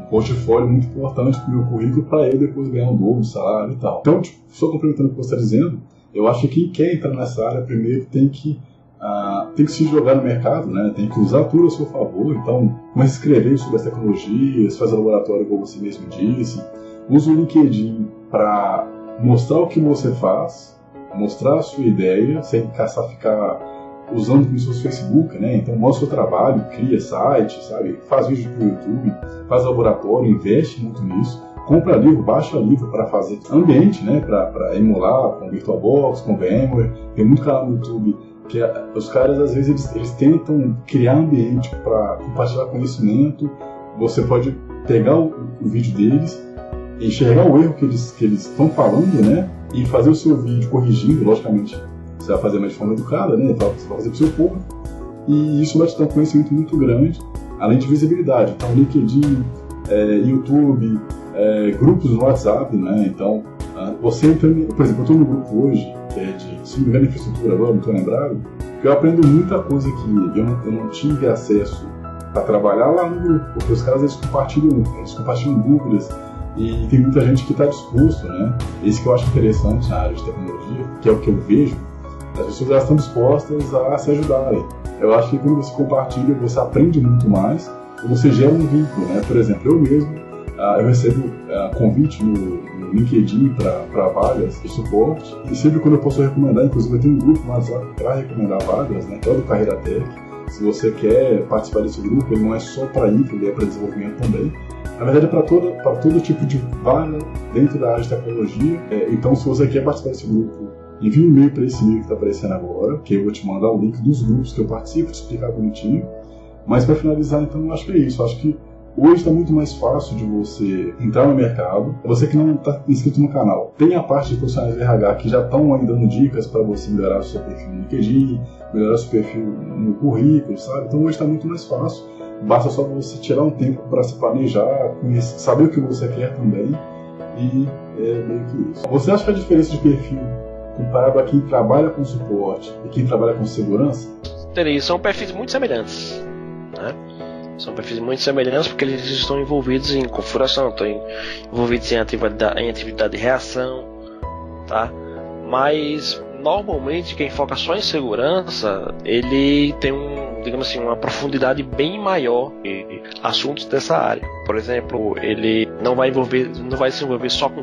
portfólio muito importante para o meu currículo, para eu depois ganhar um novo salário e tal. Então, só complementando o que você está dizendo, eu acho que quem quer entrar nessa área primeiro tem que se jogar no mercado, né? Tem que usar tudo a seu favor. Então, comece a escrever sobre as tecnologias, fazer laboratório como você mesmo disse, use o LinkedIn para mostrar o que você faz, mostrar a sua ideia, sem ficar usando como se fosse Facebook, né? Então mostra o trabalho, cria site, sabe? Faz vídeo pro YouTube, faz laboratório, investe muito nisso, compra livro, baixa livro para fazer ambiente, né? Para emular com VirtualBox, com VMware. Tem muito canal no YouTube que os caras às vezes eles tentam criar ambiente para compartilhar conhecimento. Você pode pegar o vídeo deles, enxergar o erro que eles estão falando, né? E fazer o seu vídeo corrigindo, logicamente. Você vai fazer mais de forma educada, né? Você vai fazer para o seu público. E isso vai te dar um conhecimento muito grande, além de visibilidade. Então, LinkedIn, YouTube, grupos no WhatsApp, né? Então, você entra... Por exemplo, eu estou no grupo hoje, que é se não me engano, infraestrutura agora, não estou lembrado, que eu aprendo muita coisa que eu não tive acesso para trabalhar lá no grupo, porque os caras eles compartilham dúvidas. E tem muita gente que está disposto, né? Isso que eu acho interessante na área de tecnologia, que é o que eu vejo, as pessoas elas estão dispostas a se ajudarem. Eu acho que quando você compartilha, você aprende muito mais e você gera um vínculo, né? Por exemplo, eu mesmo, eu recebo convite no LinkedIn para vagas de suporte, e sempre quando eu posso recomendar, inclusive eu tenho um grupo no WhatsApp para recomendar vagas, né? Que é o do Carreira Tech. Se você quer participar desse grupo, ele não é só para info, ele é para desenvolvimento também. Na verdade, é para todo tipo de vaga dentro da área de tecnologia. Então, se você quer participar desse grupo, envie um e-mail para esse e-mail que está aparecendo agora, que eu vou te mandar o link dos grupos que eu participo, te explicar bonitinho. Mas para finalizar, então, eu acho que é isso. Eu acho que hoje está muito mais fácil de você entrar no mercado. Você que não está inscrito no canal, tem a parte de profissionais de RH que já estão aí dando dicas para você melhorar o seu perfil no LinkedIn, melhorar o seu perfil no currículo, sabe? Então, hoje está muito mais fácil. Basta só você tirar um tempo para se planejar, conhecer, saber o que você quer também, e é meio que isso. Você acha que a diferença de perfil comparado a quem trabalha com suporte e quem trabalha com segurança? São perfis muito semelhantes, né? São perfis muito semelhantes porque eles estão envolvidos em configuração, estão envolvidos em atividade de reação, tá? Mas normalmente quem foca só em segurança, ele tem digamos assim, uma profundidade bem maior em assuntos dessa área. Por exemplo, ele não vai se envolver só com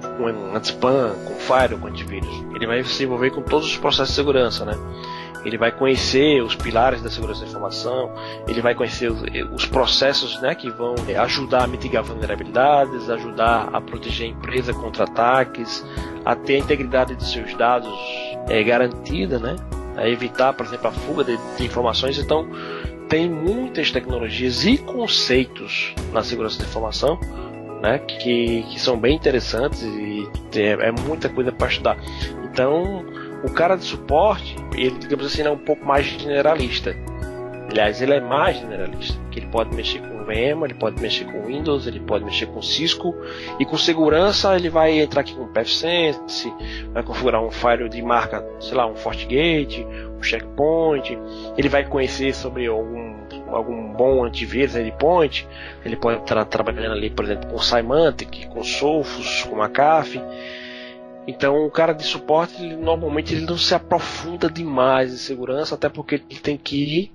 anti-spam, com firewall, com antivírus. Ele vai se envolver com todos os processos de segurança, né? Ele vai conhecer os pilares da segurança da informação, ele vai conhecer os processos, né, que vão ajudar a mitigar vulnerabilidades, ajudar a proteger a empresa contra ataques, a ter a integridade de seus dados garantida, né, a evitar, por exemplo, a fuga de informações. Então, tem muitas tecnologias e conceitos na segurança da informação, né, que são bem interessantes e é muita coisa para estudar. Então, o cara de suporte, ele, digamos assim, é um pouco mais generalista. Aliás, ele é mais generalista, que ele pode mexer com VM, ele pode mexer com Windows, ele pode mexer com Cisco, e com segurança ele vai entrar aqui com PFSense, vai configurar um firewall de marca, sei lá, um FortiGate, um Checkpoint, ele vai conhecer sobre algum bom antivírus, endpoint, ele pode estar trabalhando ali, por exemplo, com Symantec, com Sophos, com McAfee. Então o cara de suporte, normalmente ele não se aprofunda demais em segurança, até porque ele tem que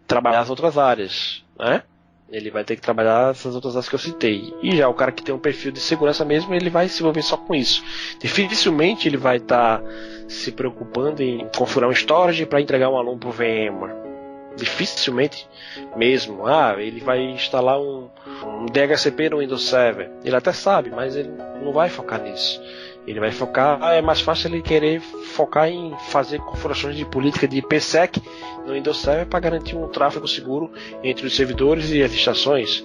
trabalhar as outras áreas, né? Ele vai ter que trabalhar essas outras áreas que eu citei. E já o cara que tem um perfil de segurança mesmo, ele vai se envolver só com isso. Dificilmente ele vai estar se preocupando em configurar um storage para entregar um aluno para o VMware. Dificilmente mesmo. Ele vai instalar um DHCP no Windows Server. Ele até sabe, mas ele não vai focar nisso. Ele vai focar, é mais fácil ele querer focar em fazer configurações de política de IPsec no Windows Server para garantir um tráfego seguro entre os servidores e as estações,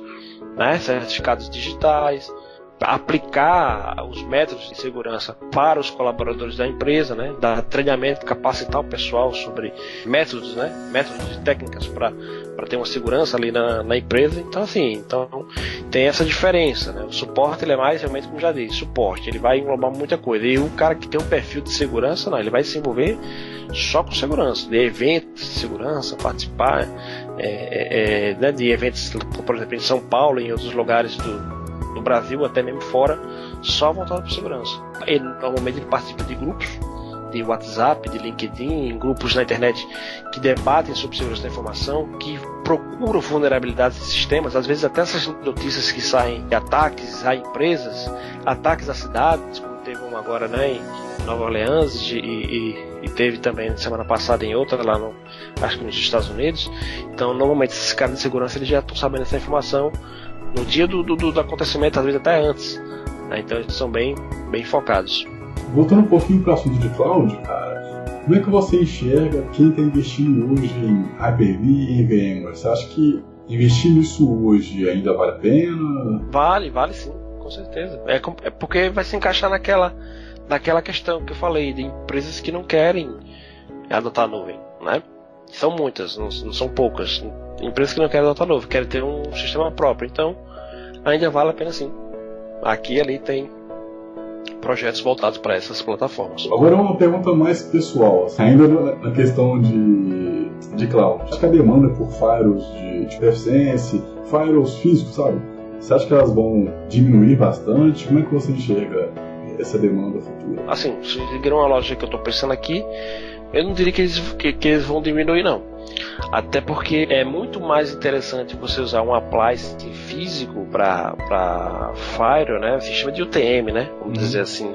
né? Certificados digitais, aplicar os métodos de segurança para os colaboradores da empresa, né? Dar treinamento, capacitar o pessoal sobre métodos, né? Métodos e técnicas para ter uma segurança ali na empresa. Então, assim, tem essa diferença, né? O suporte, ele é mais, realmente, como já disse, suporte, ele vai englobar muita coisa. E o cara que tem um perfil de segurança, não, ele vai se envolver só com segurança, de eventos de segurança, participar né, de eventos, por exemplo, em São Paulo e em outros lugares do Brasil, até mesmo fora, só voltado para segurança. Normalmente ele participa de grupos de WhatsApp, de LinkedIn, grupos na internet que debatem sobre segurança da informação, que procuram vulnerabilidades de sistemas, às vezes até essas notícias que saem de ataques a empresas, ataques a cidades, como teve um agora, né, em Nova Orleans e teve também semana passada em outra lá acho que nos Estados Unidos. Então normalmente esses caras de segurança eles já estão sabendo essa informação no dia do acontecimento, às vezes até antes, né? Então eles são bem focados. Voltando um pouquinho para o assunto de cloud, cara, como é que você enxerga quem está investindo hoje em Hyper-V e em VMware? Você acha que investir nisso hoje ainda vale a pena? Vale sim, com certeza. É porque vai se encaixar naquela questão que eu falei, de empresas que não querem adotar a nuvem, né? São muitas, não são poucas. Empresas que não querem adotar a nuvem, querem ter um sistema próprio. Então, ainda vale a pena sim. Aqui e ali tem projetos voltados para essas plataformas. Agora uma pergunta mais pessoal, assim, ainda na questão de cloud. Acho que a demanda por firewalls de PFSense, firewalls físicos, sabe? Você acha que elas vão diminuir bastante? Como é que você enxerga essa demanda futura? Assim, se seguir uma lógica que eu estou pensando aqui, eu não diria que eles vão diminuir, não. Até porque é muito mais interessante você usar um appliance físico para firewall, né? Sistema de UTM, né? Vamos dizer assim.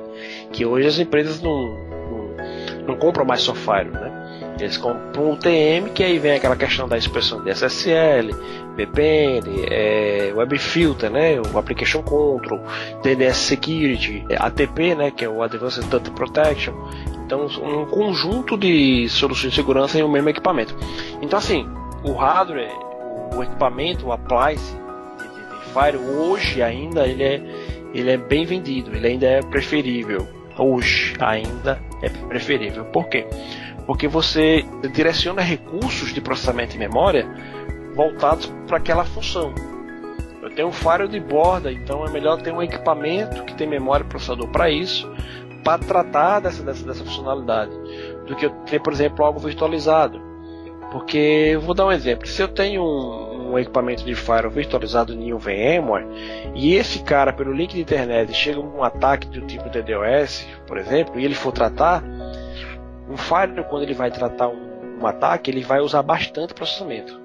Que hoje as empresas não compram mais só firewall, né? Eles compram um UTM, que aí vem aquela questão da expressão de SSL, VPN, Web Filter, né? O Application Control, DNS Security, ATP, né? Que é o Advanced Threat Protection. Então, um conjunto de soluções de segurança em um mesmo equipamento. Então, assim, o hardware, o equipamento, o appliance de firewall, hoje ainda ele é bem vendido, ele ainda é preferível. Hoje ainda é preferível. Por quê? Porque você direciona recursos de processamento de memória voltados para aquela função. Eu tenho um firewall de borda, então é melhor ter um equipamento que tem memória e processador para isso, para tratar dessa funcionalidade, do que eu ter, por exemplo, algo virtualizado. Porque, eu vou dar um exemplo, se eu tenho um um equipamento de firewall virtualizado em um VMware, e esse cara, pelo link de internet, chega um ataque do tipo DDoS, por exemplo, e ele for tratar, um firewall, quando ele vai tratar um ataque, ele vai usar bastante processamento,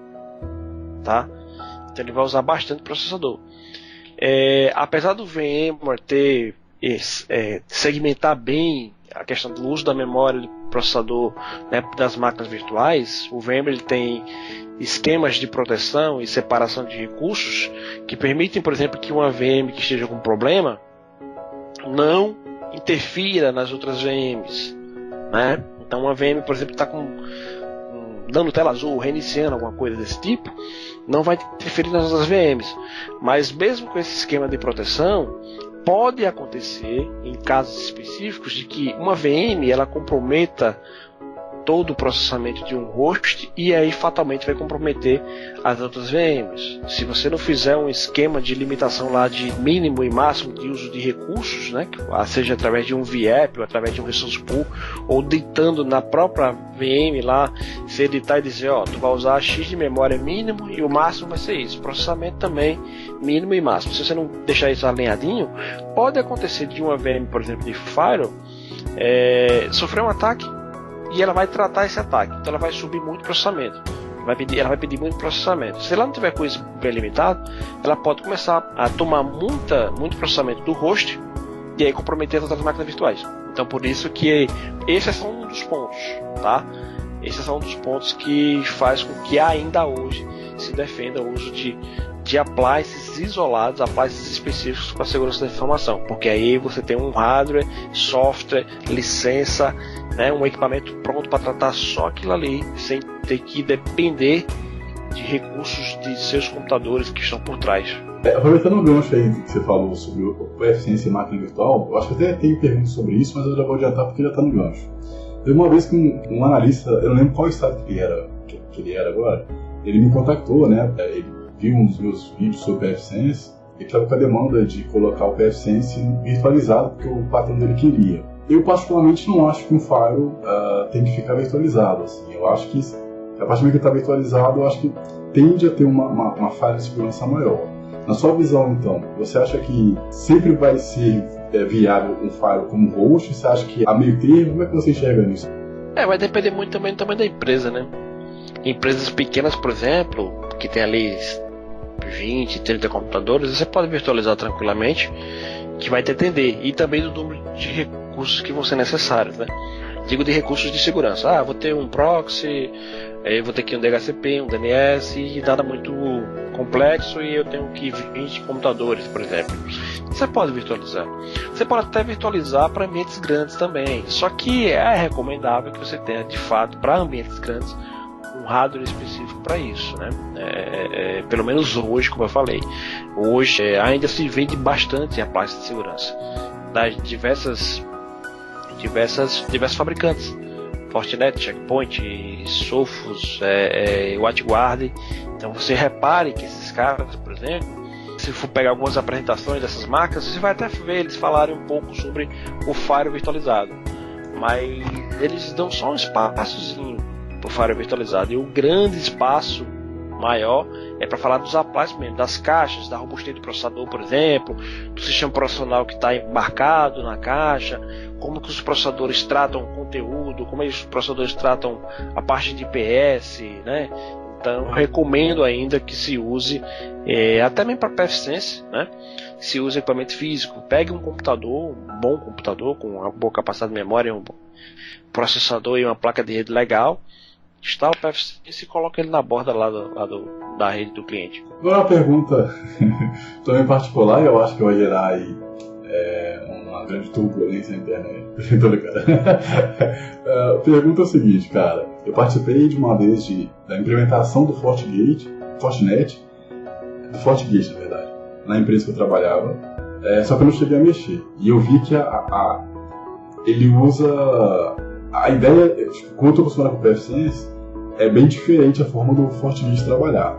tá? Então ele vai usar bastante processador. Apesar do VMware ter segmentar bem a questão do uso da memória do processador, né, das máquinas virtuais, o VMware ele tem esquemas de proteção e separação de recursos que permitem, por exemplo, que uma VM que esteja com problema não interfira nas outras VMs, né? Então uma VM, por exemplo, está dando tela azul, reiniciando alguma coisa desse tipo, não vai interferir nas outras VMs. Mas mesmo com esse esquema de proteção, pode acontecer em casos específicos de que uma VM ela comprometa todo o processamento de um host e aí fatalmente vai comprometer as outras VMs. Se você não fizer um esquema de limitação lá de mínimo e máximo de uso de recursos, né, seja através de um VApp ou através de um resource pool, ou ditando na própria VM lá, se editar e dizer, tu vai usar X de memória mínimo e o máximo vai ser isso, processamento também mínimo e máximo. Se você não deixar isso alinhadinho, pode acontecer de uma VM, por exemplo, de firewall, sofrer um ataque e ela vai tratar esse ataque, então ela vai subir muito processamento, ela vai pedir muito processamento. Se ela não tiver com isso bem limitado, ela pode começar a tomar muito processamento do host e aí comprometer as outras máquinas virtuais. Então por isso que esse é só um dos pontos, tá? Esse é só um dos pontos que faz com que ainda hoje se defenda o uso de appliances isolados, appliances específicos para a segurança da informação, porque aí você tem um hardware, software, licença, né, um equipamento pronto para tratar só aquilo ali, sem ter que depender de recursos de seus computadores que estão por trás. Aproveitando o gancho aí que você falou sobre o PFSense e máquina virtual, eu acho que até tem perguntas sobre isso, mas eu já vou adiantar porque já está no gancho. Teve uma vez que um analista, eu não lembro qual estado que ele era agora, ele me contactou, né? Ele viu um dos meus vídeos sobre o PFSense e estava com a demanda de colocar o PFSense virtualizado porque o patrão dele queria. Eu particularmente não acho que um firewall tem que ficar virtualizado. Assim. Eu acho que a partir do momento que ele está virtualizado, eu acho que tende a ter uma falha de segurança maior. Na sua visão, então, você acha que sempre vai ser viável um firewall como host? Você acha que a meio termo? Como é que você enxerga nisso? Vai depender muito também do tamanho da empresa, né? Empresas pequenas, por exemplo, que tem ali 20, 30 computadores, você pode virtualizar tranquilamente, que vai te atender. E também do número de recursos que vão ser necessários, né? Digo de recursos de segurança. Vou ter um proxy, vou ter aqui um DHCP, um DNS, e nada muito complexo, e eu tenho que 20 computadores, por exemplo. Você pode virtualizar. Você pode até virtualizar para ambientes grandes também. Só que é recomendável que você tenha, de fato, para ambientes grandes, um hardware específico para isso, né? Pelo menos hoje, como eu falei, hoje ainda se vende bastante a appliance de segurança das diversas fabricantes, Fortinet, Checkpoint, Sophos, WatchGuard. Então você repare que esses caras, por exemplo, se for pegar algumas apresentações dessas marcas, você vai até ver eles falarem um pouco sobre o firewall virtualizado, mas eles dão só um espaçozinho para o firewall virtualizado, e o grande espaço maior é para falar dos appliances mesmo, das caixas, da robustez do processador, por exemplo, do sistema processional que está embarcado na caixa, como que os processadores tratam o conteúdo, como os processadores tratam a parte de IPS, né? Então eu recomendo ainda que se use, até mesmo para PFSense, né? Que se use equipamento físico. Pegue um computador, um bom computador com uma boa capacidade de memória, um processador e uma placa de rede legal, instala o PFSense e coloca ele na borda lá da rede do cliente. Agora uma pergunta também particular, eu acho que vai gerar aí uma grande turbulência na internet. Tô ligado. Pergunta é o seguinte, cara. Eu participei de uma vez da implementação do Fortinet, na verdade, na empresa que eu trabalhava, só que eu não cheguei a mexer. E eu vi que ele usa a ideia, quando eu estou acostumado com o PFSense, é bem diferente a forma do Fortinet trabalhar.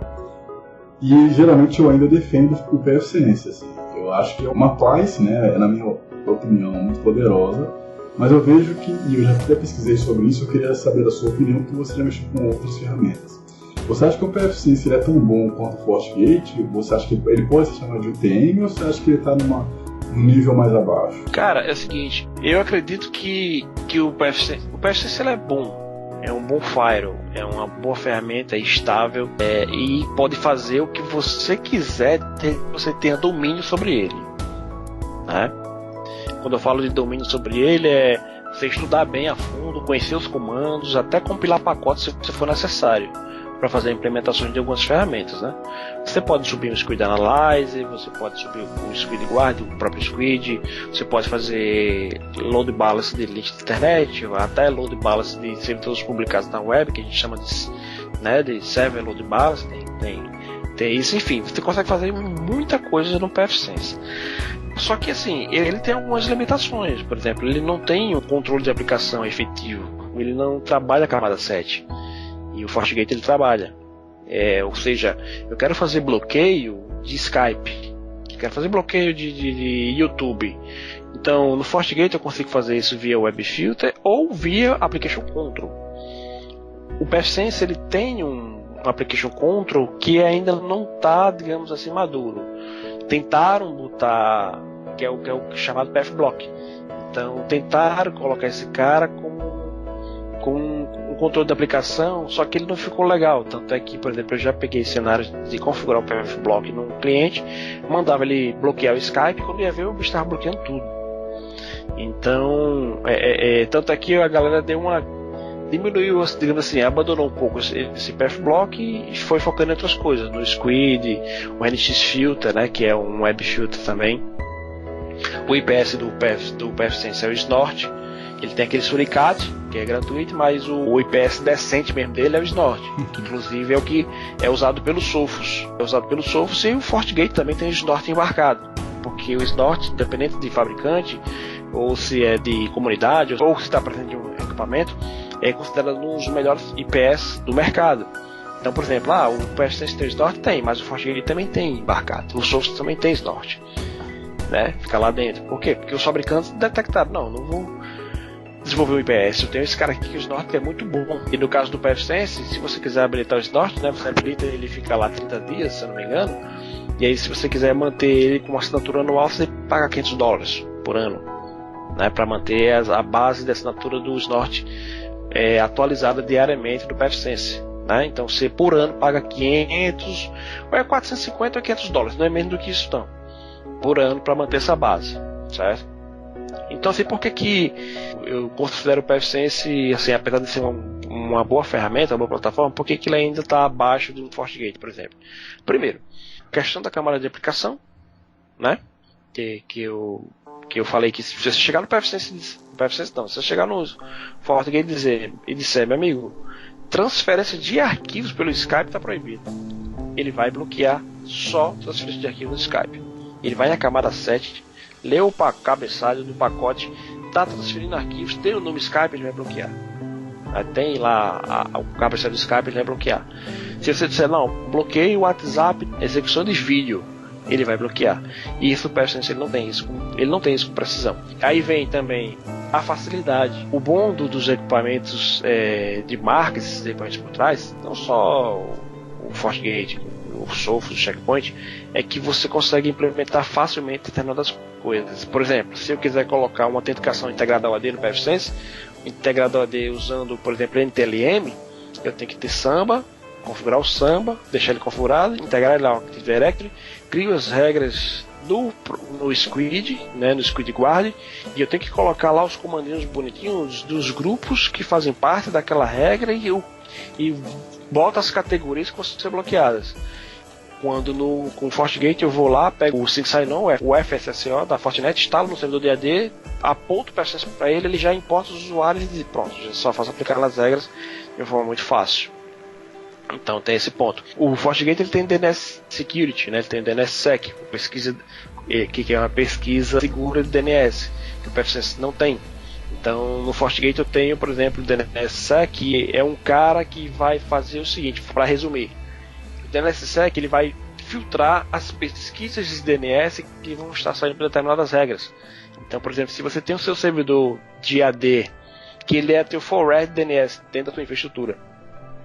E geralmente eu ainda defendo o PFSense, assim. Eu acho que é uma appliance, né, na minha opinião, muito poderosa, mas eu vejo que, e eu já até pesquisei sobre isso, eu queria saber da sua opinião, porque você já mexeu com outras ferramentas. Você acha que o PFSense ele é tão bom quanto o FortiGate? Você acha que ele pode ser chamado de UTM ou você acha que ele está num nível mais abaixo? Cara, é o seguinte, eu acredito que o PFSense ele é bom, é um bom firewall, é uma boa ferramenta, é estável, e pode fazer o que você quiser, que você tenha domínio sobre ele, né? Quando eu falo de domínio sobre ele, é você estudar bem a fundo, conhecer os comandos, até compilar pacotes se for necessário, para fazer implementações de algumas ferramentas, né? Você pode subir um Squid Analyzer, você pode subir o Squid Guard, o próprio Squid, você pode fazer load balance de link de internet, até load balance de servidores publicados na web, que a gente chama de server load balance, tem isso, enfim, você consegue fazer muita coisa no PFSense. Só que assim, ele tem algumas limitações. Por exemplo, ele não tem um controle de aplicação efetivo, ele não trabalha a camada 7 e o FortiGate ele trabalha, ou seja, eu quero fazer bloqueio de Skype, quero fazer bloqueio de YouTube, então no FortiGate eu consigo fazer isso via Web Filter ou via Application Control. O PFSense ele tem um Application Control que ainda não está, digamos assim, maduro. Tentaram botar, que é o chamado PFBlock. Então tentaram colocar esse cara com um controle de aplicação, só que ele não ficou legal. Tanto é que, por exemplo, eu já peguei cenários de configurar o PFBlock num cliente, mandava ele bloquear o Skype, quando ia ver o bicho estava bloqueando tudo. Então, tanto é que a galera diminuiu, digamos assim, abandonou um pouco esse PFBlock e foi focando em outras coisas, no Squid, o NX Filter, né, que é um web filter também. O IPS do PFSense é o Snort. Ele tem aquele Suricate, que é gratuito, mas o IPS decente mesmo dele é o Snort, que inclusive é o que é usado pelo Sophos. É usado pelo Sophos, e o FortiGate também tem o Snort embarcado, porque o Snort, independente de fabricante, ou se é de comunidade, ou se está presente em um equipamento, é considerado um dos melhores IPS do mercado. Então, por exemplo, o PFSense tem Snort? Tem, mas o FortiGate também tem embarcado. O Sophos também tem Snort, né? Fica lá dentro. Por quê? Porque os fabricantes detectaram, não vou desenvolver o IPS, eu tenho esse cara aqui que o Snort que é muito bom. E no caso do PFSense, se você quiser habilitar o Snort, né, você habilita, ele fica lá 30 dias, se eu não me engano. E aí, se você quiser manter ele com uma assinatura anual, você paga $500 por ano, né, para manter a base da assinatura do Snort atualizada diariamente do PFSense, né? Então você por ano paga 500, ou é 450 ou $500, não é menos do que isso não, por ano, para manter essa base, certo? Então assim, por que eu considero o PFSense, assim, apesar de ser uma boa ferramenta, uma boa plataforma, por que ele ainda está abaixo do FortiGate, por exemplo? Primeiro, questão da camada de aplicação, né? Que eu falei que se você chegar no PFSense não, se você chegar no FortiGate e disser, meu amigo, transferência de arquivos pelo Skype está proibida, ele vai bloquear só transferência de arquivos no Skype. Ele vai na camada 7, lê o cabeçalho do pacote, está transferindo arquivos, tem o nome Skype, ele vai bloquear. Tem lá o cabeçalho do Skype, ele vai bloquear. Se você disser, não, bloqueie o WhatsApp, execução de vídeo, ele vai bloquear. E isso o PFSense ele não tem isso com precisão. Aí vem também a facilidade. O bom dos equipamentos de marca, esses equipamentos por trás, não só o FortiGate, o Sophos, o Checkpoint, é que você consegue implementar facilmente determinadas coisas. Por exemplo, se eu quiser colocar uma autenticação integrada ao AD no PFSense, integrador AD usando, por exemplo, NTLM, eu tenho que ter Samba, configurar o Samba, deixar ele configurado, integrar ele ao Active Directory, crio as regras no Squid, né, no Squid Guard, e eu tenho que colocar lá os comandinhos bonitinhos dos grupos que fazem parte daquela regra e boto as categorias que vão ser bloqueadas. Quando com o FortiGate eu vou lá, pego o Sync Sign-On, o FSSO da Fortinet, instalo no servidor de AD, aponto o PFSense para ele já importa os usuários e pronto, já só faço aplicar as regras de uma forma muito fácil. Então tem esse ponto. O FortiGate ele tem DNS Security, né? Ele tem DNS Sec, pesquisa, que é uma pesquisa segura de DNS, que o PFSense não tem. Então no FortiGate eu tenho, por exemplo, o DNS Sec, que é um cara que vai fazer o seguinte, para resumir. O DNS Sec ele vai filtrar as pesquisas de DNS que vão estar saindo por determinadas regras. Então, por exemplo, se você tem o seu servidor de AD, que ele é teu forward DNS dentro da tua infraestrutura,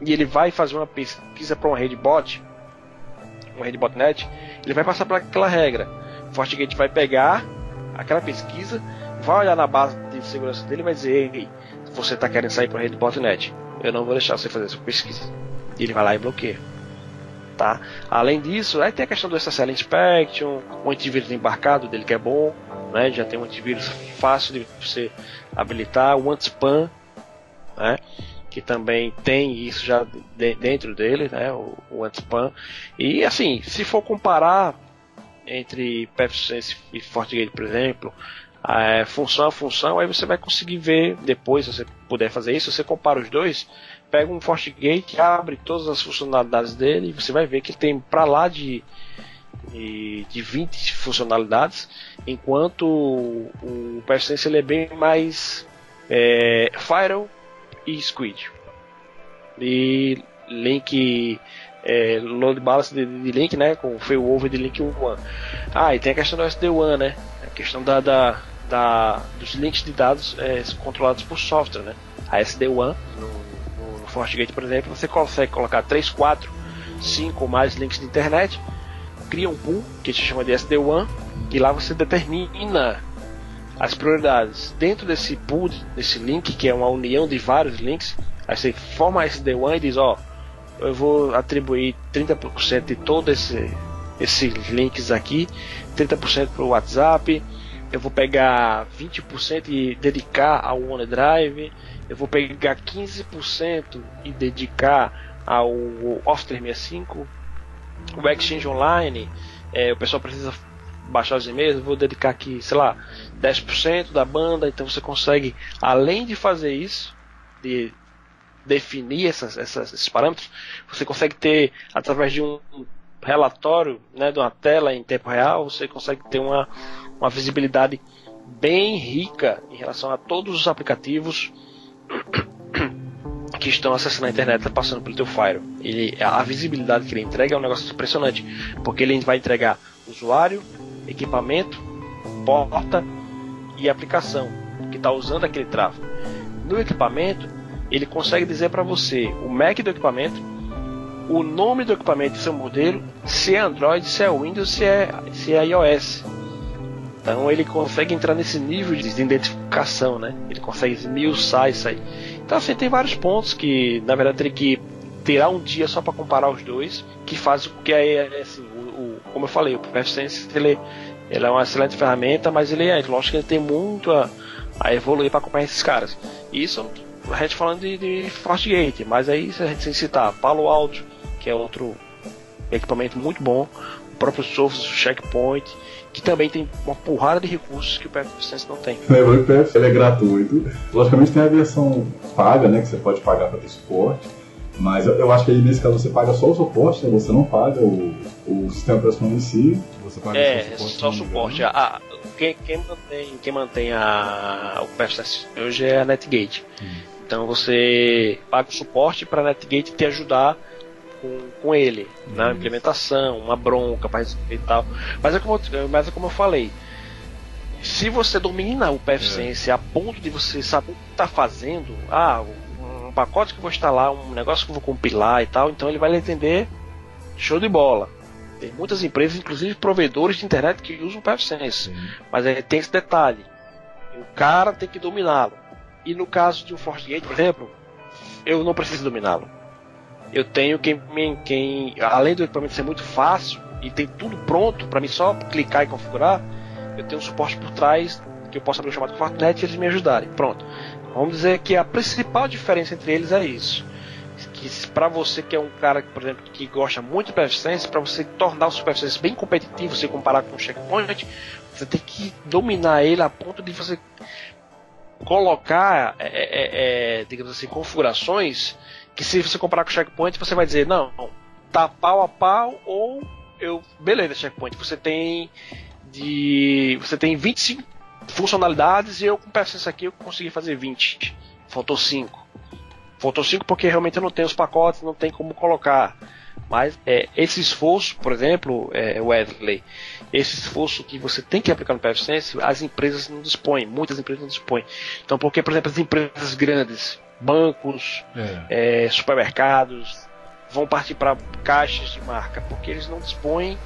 e ele vai fazer uma pesquisa para uma rede botnet, ele vai passar por aquela regra. O FortiGate vai pegar aquela pesquisa, vai olhar na base de segurança dele e vai dizer: ei, você está querendo sair para a rede botnet, eu não vou deixar você fazer essa pesquisa. E ele vai lá e bloqueia. Tá? Além disso, aí tem a questão do SSL Inspection, o antivírus embarcado dele que é bom, né? Já tem um antivírus fácil de você habilitar, o anti-spam, né? Que também tem isso já dentro dele, né? O anti-spam. E assim, se for comparar entre PFSense e FortiGate, por exemplo, função a função, aí você vai conseguir ver depois, se você puder fazer isso, você compara os dois. Pega um FortiGate, abre todas as funcionalidades dele e você vai ver que tem para lá de 20 funcionalidades, enquanto o PFSense ele é bem mais firewall e squid. E link, load balance de link, né, com failover de link 1. E tem a questão do SD-WAN, né, a questão dos links de dados controlados por software, né. A SD-WAN no FortiGate, por exemplo, você consegue colocar 3, 4, 5 ou mais links de internet, cria um pool que se chama de SD-WAN, e lá você determina as prioridades. Dentro desse pool, desse link, que é uma união de vários links, aí você forma a SD-WAN e diz: eu vou atribuir 30% de todos esses links aqui, 30% para o WhatsApp, eu vou pegar 20% e dedicar ao OneDrive, eu vou pegar 15% e dedicar ao Office 365, o Exchange Online, o pessoal precisa baixar os e-mails, eu vou dedicar aqui, sei lá, 10% da banda. Então você consegue, além de fazer isso, de definir esses parâmetros, você consegue ter, através de um relatório, né, de uma tela em tempo real, você consegue ter uma visibilidade bem rica em relação a todos os aplicativos que estão acessando a internet, passando pelo teu firewall. A visibilidade que ele entrega é um negócio impressionante, porque ele vai entregar usuário, equipamento, porta e aplicação que está usando aquele tráfego. No equipamento, ele consegue dizer para você o MAC do equipamento, o nome do equipamento e seu modelo, se é Android, se é Windows, se é iOS. Então ele consegue entrar nesse nível de identificação, né? Ele consegue esmiuçar isso aí. Então assim, tem vários pontos que na verdade teria que tirar um dia só para comparar os dois, que faz o que assim, como eu falei, o PFSense ele é uma excelente ferramenta, mas lógico que ele tem muito a evoluir para acompanhar esses caras. Isso a gente falando de FortiGate, mas aí se a gente citar Palo Alto, que é outro equipamento muito bom, o próprio Sophos, o Checkpoint, que também tem uma porrada de recursos que o PFSense não tem. O PF ele é gratuito. Logicamente tem a versão paga, né, que você pode pagar para ter suporte. Mas eu acho que aí nesse caso você paga só o suporte, né? Você não paga o sistema operacional em si. Você paga só o suporte. Quem mantém o PFSense hoje é a Netgate. Então você paga o suporte para a Netgate te ajudar com ele, na implementação, uma bronca para resolver e tal. Mas é como eu falei, se você domina o PFSense a ponto de você saber o que está fazendo, um pacote que eu vou instalar, um negócio que eu vou compilar e tal, então ele vai entender, show de bola. Tem muitas empresas, inclusive provedores de internet, que usam o PFSense, mas aí tem esse detalhe, o cara tem que dominá-lo. E no caso de um FortiGate, por exemplo, eu não preciso dominá-lo. Eu tenho quem além do equipamento ser muito fácil e tem tudo pronto para mim só clicar e configurar, eu tenho um suporte por trás que eu posso abrir o chamado Fortinet e eles me ajudarem. Pronto. Vamos dizer que a principal diferença entre eles é isso. Que para você que é um cara, por exemplo, que gosta muito do PFSense, para você tornar o PFSense bem competitivo, você comparar com o Checkpoint, você tem que dominar ele a ponto de você colocar, digamos assim, configurações que se você comparar com o Checkpoint, você vai dizer, não, tá pau a pau, ou beleza, Checkpoint, você tem 25 funcionalidades e eu com o PFSense aqui eu consegui fazer 20. Faltou 5 porque realmente eu não tenho os pacotes, não tem como colocar. Mas esse esforço, por exemplo, Wesley, esse esforço que você tem que aplicar no PFSense, as empresas não dispõem, muitas empresas não dispõem. Então, porque, por exemplo, as empresas grandes, bancos, supermercados, vão partir para caixas de marca, porque eles não dispõem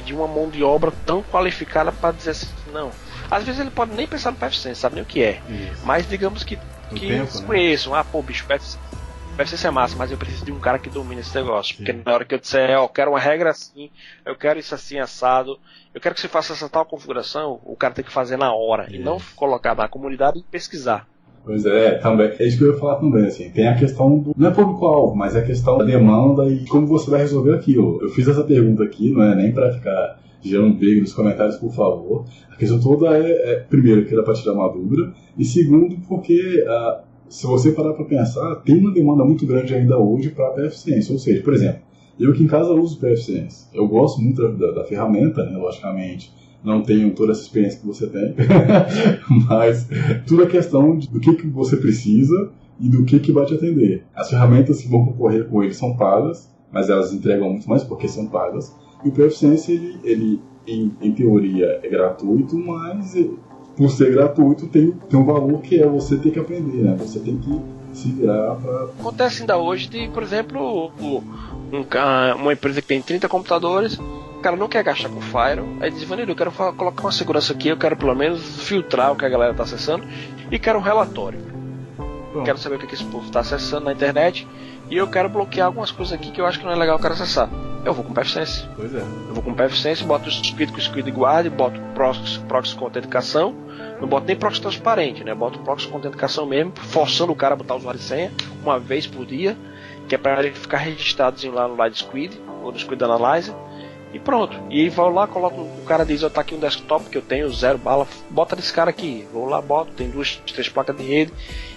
de uma mão de obra tão qualificada para dizer assim, não. Às vezes ele pode nem pensar no PFSense, sabe nem o que é. Isso. Mas digamos que eles conheçam, bicho, PFSense é massa, mas eu preciso de um cara que domine esse negócio. Sim. Porque na hora que eu disser, eu quero uma regra assim, eu quero isso assim assado, eu quero que você faça essa tal configuração, o cara tem que fazer na hora, e não colocar na comunidade e pesquisar. Pois também. É isso que eu ia falar também, assim. Tem a questão do... Não é público-alvo, mas é a questão da demanda e como você vai resolver aquilo. Eu fiz essa pergunta aqui, não é nem pra ficar gerando briga nos comentários, por favor. A questão toda primeiro, que era pra tirar uma dúvida, e segundo, porque se você parar pra pensar, tem uma demanda muito grande ainda hoje pra PFSense. Ou seja, por exemplo, eu aqui em casa uso PFSense. Eu gosto muito da ferramenta, né, logicamente. Não tenho toda essa experiência que você tem, mas tudo é questão do que você precisa e do que vai te atender. As ferramentas que vão concorrer com ele são pagas, mas elas entregam muito mais porque são pagas. E o PFSense, ele em teoria, é gratuito, mas por ser gratuito tem um valor que é você ter que aprender, né? Você tem que se virar para... Acontece ainda hoje de, por exemplo, uma empresa que tem 30 computadores, o cara não quer gastar com Firewall, aí diz, Vanildo, eu quero colocar uma segurança aqui, eu quero pelo menos filtrar o que a galera está acessando e quero um relatório. Quero saber o que esse povo está acessando na internet e eu quero bloquear algumas coisas aqui que eu acho que não é legal o cara acessar. Eu vou com o PFSense. Pois é. Eu vou com o PFSense, boto o Squid com o Squid Guard, boto proxy com autenticação, não boto nem proxy transparente, né? Boto proxy com autenticação mesmo, forçando o cara a botar o usuário e senha uma vez por dia, que é para ele ficar registradozinho lá no Light Squid ou no Squid Analyzer. E pronto, e vou lá, coloco, o cara diz, tá aqui um desktop que eu tenho, 0 bala, bota desse cara aqui, vou lá, boto, tem 2, 3 placas de rede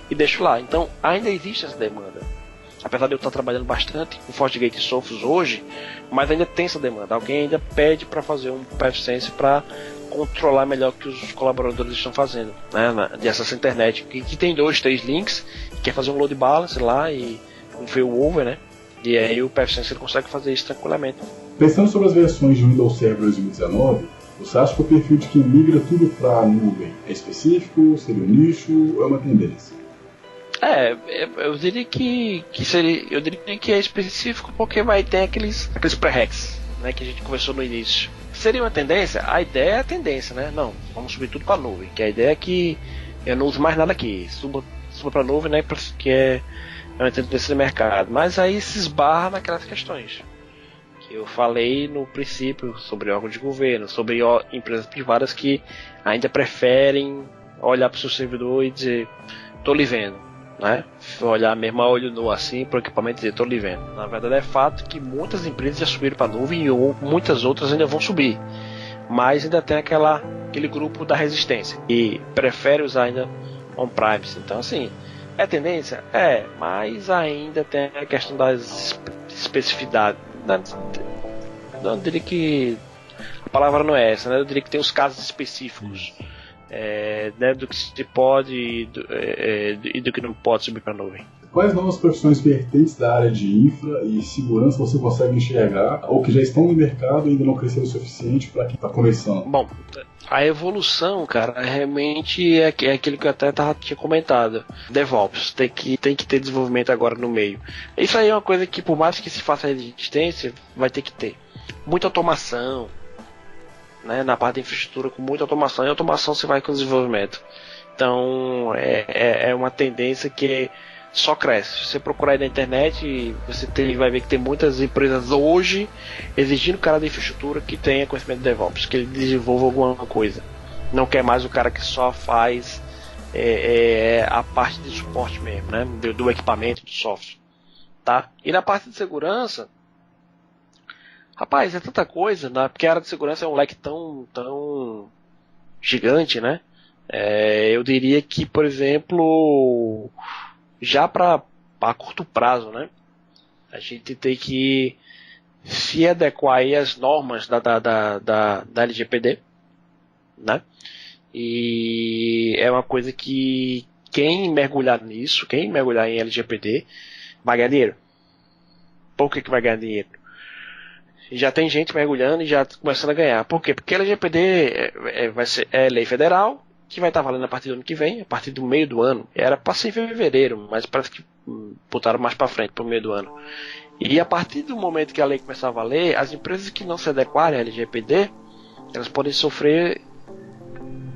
e deixo lá. Então ainda existe essa demanda, apesar de eu estar trabalhando bastante com FortiGate e Sophos hoje, mas ainda tem essa demanda, alguém ainda pede para fazer um PFSense para controlar melhor o que os colaboradores estão fazendo, né, de acesso à internet, que tem 2, 3 links, quer fazer um load balance lá e um failover, né, e aí o PFSense ele consegue fazer isso tranquilamente. Pensando sobre as versões de Windows Server 2019, você acha que o perfil de quem migra tudo para a nuvem é específico, seria um nicho ou é uma tendência? Eu diria que seria, eu diria que é específico porque vai ter aqueles pré-recs, né, que a gente conversou no início. Seria uma tendência? A ideia é a tendência, né? Não, vamos subir tudo para a nuvem, que a ideia é que eu não uso mais nada aqui, suba para a nuvem, né, que é uma tendência do mercado. Mas aí se esbarra naquelas questões que eu falei no princípio sobre órgãos de governo, sobre empresas privadas que ainda preferem olhar para o seu servidor e dizer, tô lhe vendo, né? Olhar mesmo a olho nu assim para o equipamento e dizer, tô lhe vendo. Na verdade é fato que muitas empresas já subiram para a nuvem e muitas outras ainda vão subir, mas ainda tem aquele grupo da resistência que prefere usar ainda on-premise. Então assim, é tendência? Mas ainda tem a questão das especificidades. Não diria que a palavra não é essa, né? Eu diria que tem os casos específicos, né, do que se pode e do que não pode subir para a nuvem. Quais novas profissões vertentes da área de infra e segurança você consegue enxergar ou que já estão no mercado e ainda não cresceram o suficiente para quem está começando? Bom, a evolução, cara, realmente é aquilo que eu até tinha comentado. DevOps, tem que ter desenvolvimento agora no meio. Isso aí é uma coisa que, por mais que se faça resistência, vai ter que ter. Muita automação, né, na parte da infraestrutura, com muita automação, e automação você vai com desenvolvimento. Então, é uma tendência que só cresce. Se você procurar aí na internet, você vai ver que tem muitas empresas hoje exigindo o cara da infraestrutura que tenha conhecimento de DevOps, que ele desenvolva alguma coisa. Não quer mais o cara que só faz a parte de suporte mesmo, né, do equipamento, do software, tá? E na parte de segurança, rapaz, é tanta coisa, né? Porque a área de segurança é um leque tão gigante, né? Eu diria que, por exemplo, já para curto prazo, né, a gente tem que se adequar aí às normas da LGPD, né? E é uma coisa que quem mergulhar em LGPD vai ganhar dinheiro. Por que vai ganhar dinheiro? Já tem gente mergulhando e já começando a ganhar. Por quê? Porque a LGPD é lei federal que vai estar valendo a partir do ano que vem, a partir do meio do ano. Era para ser em fevereiro, mas parece que botaram mais para frente, para o meio do ano. E a partir do momento que a lei começar a valer, as empresas que não se adequarem à LGPD, elas podem sofrer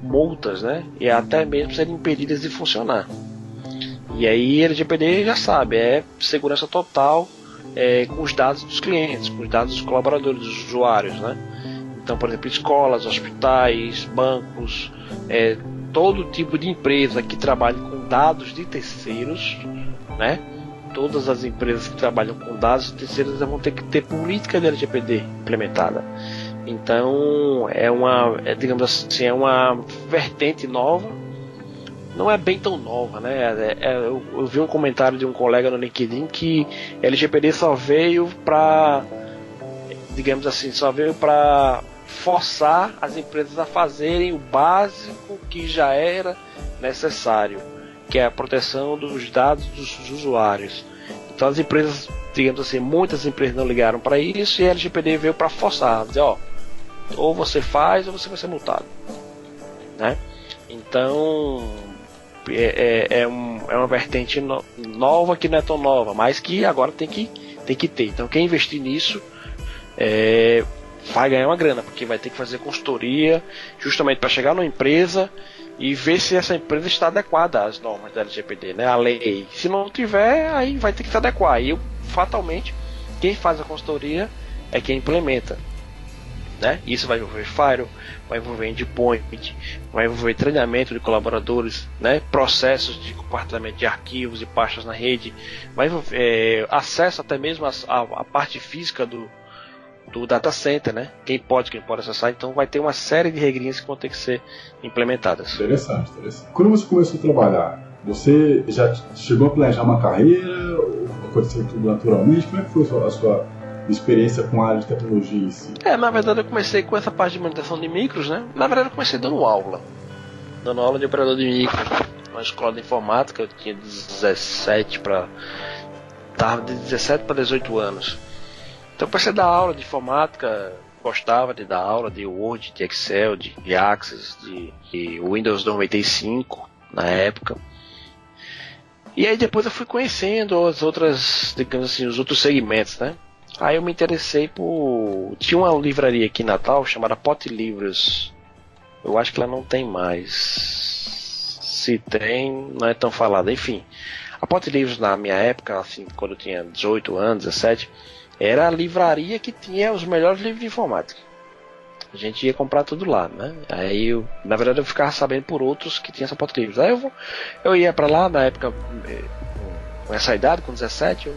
multas, né? E até mesmo serem impedidas de funcionar. E aí a LGPD já sabe, é segurança total com os dados dos clientes, com os dados dos colaboradores, dos usuários, né? Então, por exemplo, escolas, hospitais, bancos, todo tipo de empresa que trabalha com dados de terceiros, né? Todas as empresas que trabalham com dados de terceiros vão ter que ter política de LGPD implementada. Então, digamos assim, é uma vertente nova. Não é bem tão nova, né? Eu vi um comentário de um colega no LinkedIn que LGPD só veio para, digamos assim, forçar as empresas a fazerem o básico que já era necessário, que é a proteção dos dados dos usuários. Então as empresas, digamos assim, muitas empresas não ligaram para isso e a LGPD veio para forçar, dizer, ou você faz ou você vai ser multado, né? Então é uma vertente nova que não é tão nova, mas que agora tem que ter. Então quem investir nisso vai ganhar uma grana, porque vai ter que fazer consultoria justamente para chegar numa empresa e ver se essa empresa está adequada às normas da LGPD, né? A lei. Se não tiver, aí vai ter que se adequar. E fatalmente quem faz a consultoria é quem implementa, né? Isso vai envolver firewall, vai envolver endpoint, vai envolver treinamento de colaboradores, né? Processos de compartilhamento de arquivos e pastas na rede, vai envolver acesso até mesmo à parte física do data center, né? Quem pode acessar. Então vai ter uma série de regrinhas que vão ter que ser implementadas. Interessante. Quando você começou a trabalhar, você já chegou a planejar uma carreira? Ou aconteceu tudo naturalmente? Como é que foi a sua experiência com a área de tecnologia em si? Na verdade eu comecei com essa parte de manutenção de micros, né? Na verdade eu comecei dando aula de operador de micros na escola de informática. Eu tinha 17 para 18 anos. Então eu comecei a dar aula de informática, gostava de dar aula de Word, de Excel, de Access, de Windows 95 na época. E aí depois eu fui conhecendo as outras, digamos assim, os outros segmentos, né? Aí eu me interessei tinha uma livraria aqui em Natal chamada Pot Livros. Eu acho que ela não tem mais. Se tem, não é tão falada. Enfim, a Pot Livros na minha época, assim, quando eu tinha 18 anos, 17, era a livraria que tinha os melhores livros de informática. A gente ia comprar tudo lá, né? Aí, na verdade, eu ficava sabendo por outros que tinha essa Pot Livros. Aí eu ia pra lá, na época, com essa idade, com 17,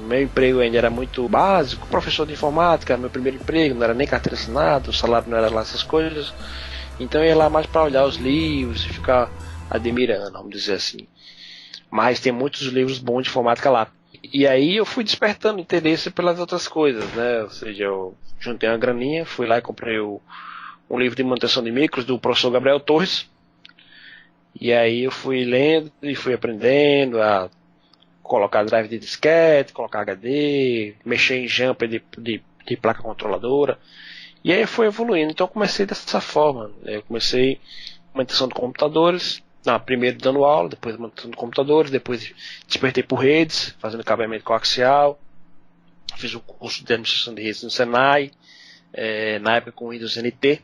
meu emprego ainda era muito básico, professor de informática, era meu primeiro emprego, não era nem carteira assinada, o salário não era lá essas coisas. Então eu ia lá mais para olhar os livros e ficar admirando, vamos dizer assim. Mas tem muitos livros bons de informática lá. E aí eu fui despertando interesse pelas outras coisas, né? Ou seja, eu juntei uma graninha, fui lá e comprei um livro de manutenção de micros do professor Gabriel Torres. E aí eu fui lendo e fui aprendendo a colocar drive de disquete, colocar HD, mexer em jumper de placa controladora. E aí foi evoluindo. Então eu comecei dessa forma. Eu comecei com manutenção de computadores. Primeiro dando aula, depois manutenção de computadores, depois despertei por redes, fazendo cabeamento coaxial. Fiz um curso de administração de redes no Senai, na época com Windows NT,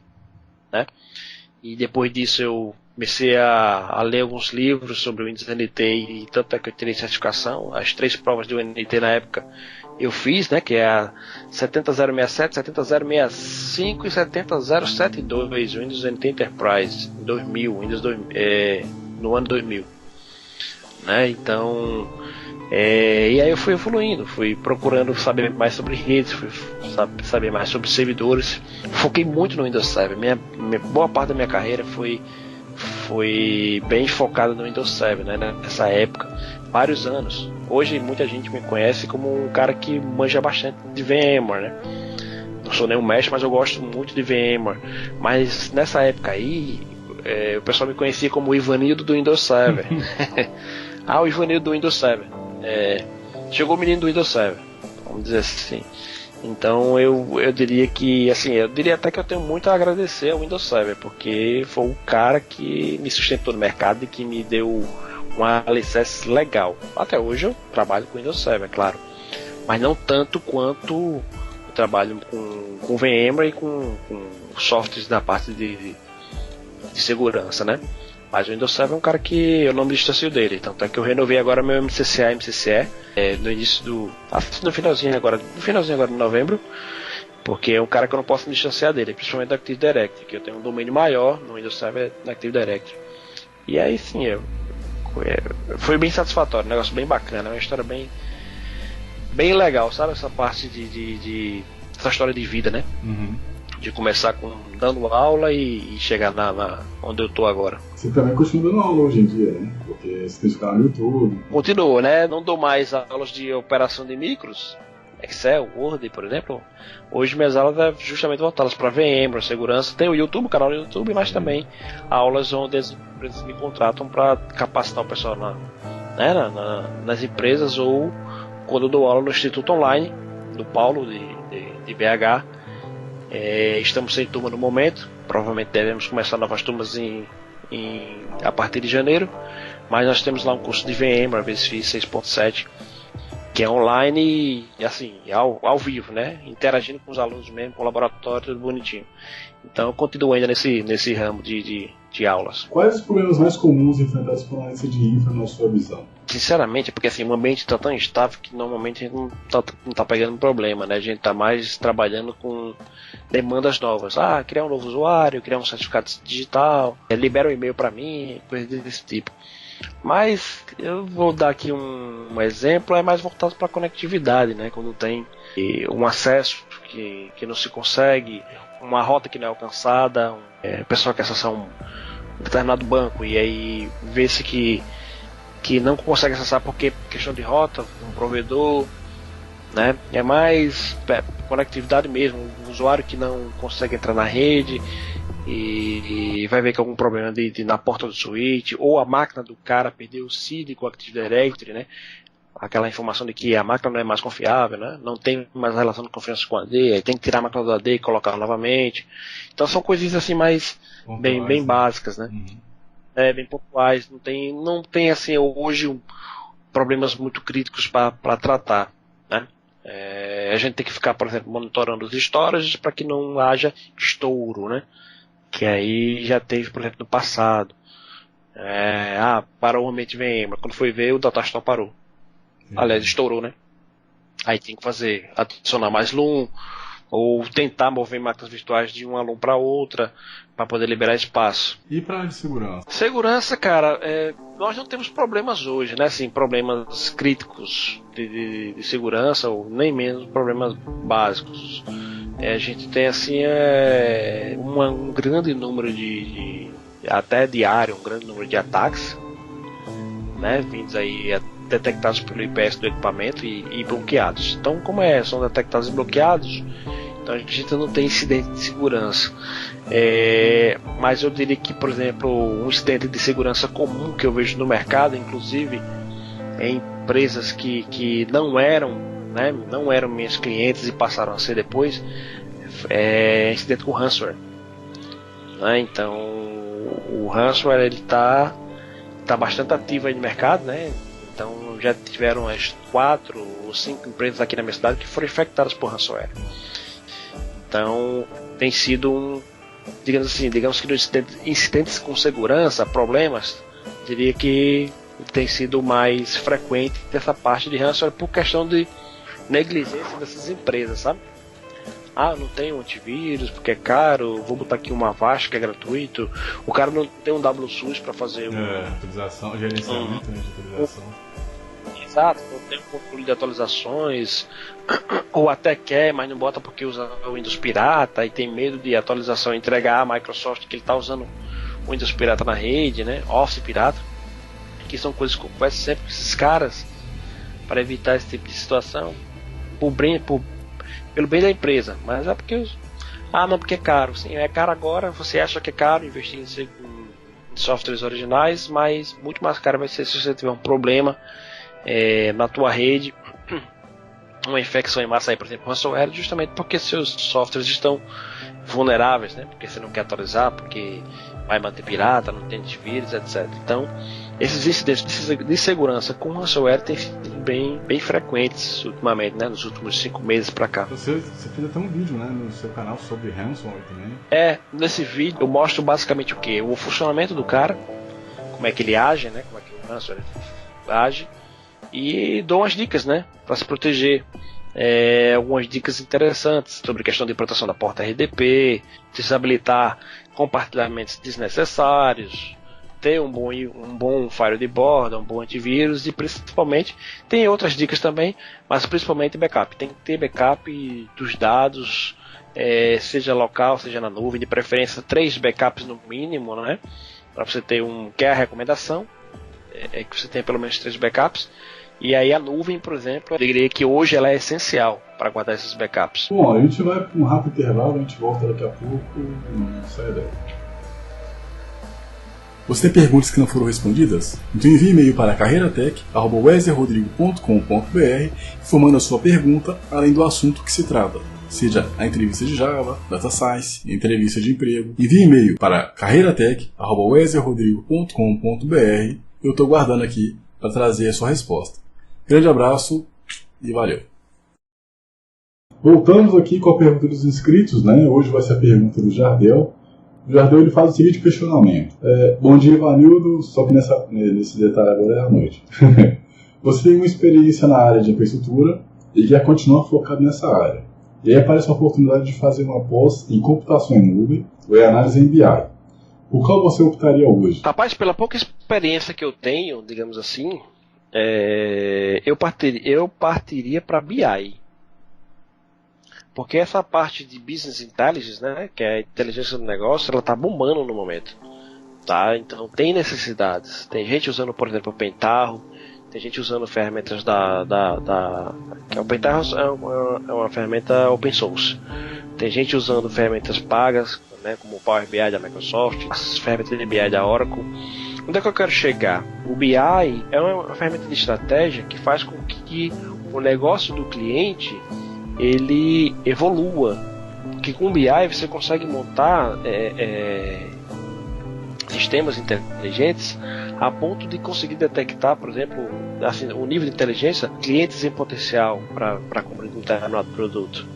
né? E depois disso eu comecei a ler alguns livros sobre o Windows NT, e tanto é que eu tirei certificação. As 3 provas do NT na época eu fiz, né, que é a 70067, 70065 e 70072, Windows NT Enterprise, 2000, no ano 2000, né? Então, e aí eu fui evoluindo, fui procurando saber mais sobre redes, fui saber mais sobre servidores. Foquei muito no Windows Server. Boa parte da minha carreira foi bem focada no Windows Server, né, nessa época, vários anos. Hoje muita gente me conhece como um cara que manja bastante de VMware, né? Não sou nenhum mestre, mas eu gosto muito de VMware. Mas nessa época aí, o pessoal me conhecia como o Ivanildo do Windows Server. O Ivanildo do Windows Server. Chegou o menino do Windows Server, vamos dizer assim. Então eu diria que, assim, eu diria até que eu tenho muito a agradecer ao Windows Server, porque foi o cara que me sustentou no mercado e que me deu um alicerce legal. Até hoje eu trabalho com Windows Server, claro, mas não tanto quanto eu trabalho com VMware e com softwares da parte de segurança, né? Mas o Windows Server é um cara que eu não me distancio dele, tanto é que eu renovei agora meu MCCE no início no finalzinho agora de novembro, porque é um cara que eu não posso me distanciar dele, principalmente do Active Directory, que eu tenho um domínio maior no Windows Server na Active Directory. E aí sim, foi bem satisfatório, um negócio bem bacana, uma história bem legal, sabe? Essa parte essa história de vida, né? Uhum. De começar dando aula e chegar onde eu tô agora. Você também continua dando aula hoje em dia, né? Porque você tem esse canal no YouTube. Continuo, né? Não dou mais aulas de operação de micros, Excel, Word, por exemplo. Hoje minhas aulas é justamente voltadas para VMware, segurança. Tem o YouTube, o canal no YouTube, mas também aulas onde as empresas me contratam para capacitar o pessoal nas empresas, ou quando eu dou aula no Instituto Online do Paulo de BH. Estamos sem turma no momento, provavelmente devemos começar novas turmas a partir de janeiro, mas nós temos lá um curso de VMware, VSphere 6.7, que é online e assim, ao vivo, né? Interagindo com os alunos mesmo, com o laboratório, tudo bonitinho. Então eu continuo ainda nesse ramo de aulas. Quais os problemas mais comuns enfrentados por uma analista de infra na sua visão? Sinceramente, porque assim, o ambiente está tão instável que normalmente a gente não tá pegando problema, né? A gente está mais trabalhando com demandas novas. Criar um novo usuário, criar um certificado digital, libera um e-mail para mim, coisas desse tipo. Mas eu vou dar aqui um exemplo, é mais voltado para a conectividade, né? Quando tem um acesso que não se consegue, uma rota que não é alcançada, o pessoal quer acessar um determinado banco e aí vê-se que não consegue acessar porque questão de rota, um provedor, né? É mais conectividade mesmo, um usuário que não consegue entrar na rede e vai ver que algum problema na porta do switch, ou a máquina do cara perdeu o seed com o Active Directory, né? Aquela informação de que a máquina não é mais confiável, né? Não tem mais relação de confiança com a AD, aí tem que tirar a máquina do AD e colocar novamente. Então são coisinhas assim mais bem básicas, né? Uhum. Bem pontuais, não tem assim hoje problemas muito críticos para tratar, né? A gente tem que ficar, por exemplo, monitorando os storages para que não haja estouro, né? Que aí já teve, por exemplo, no passado. Parou o ambiente VMware, quando foi ver o Datastore parou. Aliás, estourou, né? Aí tem que adicionar mais LUN, ou tentar mover máquinas virtuais de uma LUN para outra, para poder liberar espaço. E para a área de segurança? Segurança, cara, nós não temos problemas hoje, né? Assim, problemas críticos de segurança, ou nem mesmo problemas básicos. A gente tem assim um grande número até diário, um grande número de ataques, né? Vindos aí detectados pelo IPS do equipamento e bloqueados. Então, como são detectados e bloqueados, então a gente não tem incidente de segurança. Mas eu diria que, por exemplo, um incidente de segurança comum que eu vejo no mercado, inclusive em empresas que não eram minhas clientes e passaram a ser depois, incidente com ransomware, né? Então o ransomware ele tá bastante ativo aí no mercado, né? Então já tiveram as 4 ou 5 empresas aqui na minha cidade que foram infectadas por ransomware. Então tem sido digamos que nos incidentes com segurança, problemas, diria que tem sido mais frequente dessa parte de ransomware por questão de negligência dessas empresas, sabe? Não tem um antivírus porque é caro, vou botar aqui uma Avast que é gratuito, o cara não tem um WSUS para fazer atualização, gerenciamento de atualização. Exato, não tem um controle de atualizações, ou até quer, mas não bota porque usa o Windows pirata e tem medo de atualização entregar a Microsoft que ele está usando o Windows pirata na rede, né? Office pirata, que são coisas que eu converso sempre com esses caras para evitar esse tipo de situação, pelo bem da empresa, mas é porque porque é caro. Sim, é caro agora, você acha que é caro investir em softwares originais, mas muito mais caro vai ser se você tiver um problema na tua rede uma infecção em massa aí, por exemplo, ransomware, justamente porque seus softwares estão vulneráveis, né? Porque você não quer atualizar, porque vai manter pirata, não tem antivírus, etc. Então, esses incidentes de segurança com ransomware têm sido bem frequentes ultimamente, né? Nos últimos 5 meses para cá. Você fez até um vídeo, né, no seu canal sobre ransomware também. Nesse vídeo eu mostro basicamente o que? O funcionamento do cara, como é que ele age, né? Como é que o ransomware age, e dou umas dicas, né? Para se proteger. Algumas dicas interessantes sobre a questão de proteção da porta RDP, desabilitar compartilhamentos desnecessários, ter um bom firewall de borda, um bom antivírus, e principalmente tem outras dicas também, mas principalmente backup. Tem que ter backup dos dados, seja local, seja na nuvem, de preferência 3 backups no mínimo, né? Para você ter que é a recomendação, que você tenha pelo menos 3 backups. E aí a nuvem, por exemplo, eu diria que hoje ela é essencial para guardar esses backups. Bom, a gente vai para um rápido intervalo, a gente volta daqui a pouco. Não sai daí. Você tem perguntas que não foram respondidas? Então envie e-mail para carreiratech@wesleyrodrigo.com.br informando a sua pergunta, além do assunto que se trata. Seja a entrevista de Java, Data Science, entrevista de emprego. Envie e-mail para carreiratech@wesleyrodrigo.com.br. Eu estou guardando aqui para trazer a sua resposta. Grande abraço e valeu! Voltamos aqui com a pergunta dos inscritos, né? Hoje vai ser a pergunta do Jardel. O Jardel ele faz o seguinte questionamento. Bom dia, Ivanildo, só que nesse detalhe agora é à noite. Você tem uma experiência na área de infraestrutura e quer continuar focado nessa área. E aí aparece a oportunidade de fazer uma pós em computação em nuvem ou em análise em BI. Por qual você optaria hoje? Rapaz, pela pouca experiência que eu tenho, digamos assim, eu partiria para BI. Porque essa parte de Business Intelligence, né, que é a inteligência do negócio, ela está bombando no momento. Tá? Então tem necessidades. Tem gente usando, por exemplo, o Pentaho, tem gente usando ferramentas que o Pentaho é uma ferramenta open source. Tem gente usando ferramentas pagas, né, como o Power BI da Microsoft, as ferramentas de BI da Oracle. Onde é que eu quero chegar? O BI é uma ferramenta de estratégia que faz com que o negócio do cliente ele evolua. Porque com o BI você consegue montar sistemas inteligentes a ponto de conseguir detectar, por exemplo, assim, o nível de inteligência, clientes em potencial para comprar um determinado produto,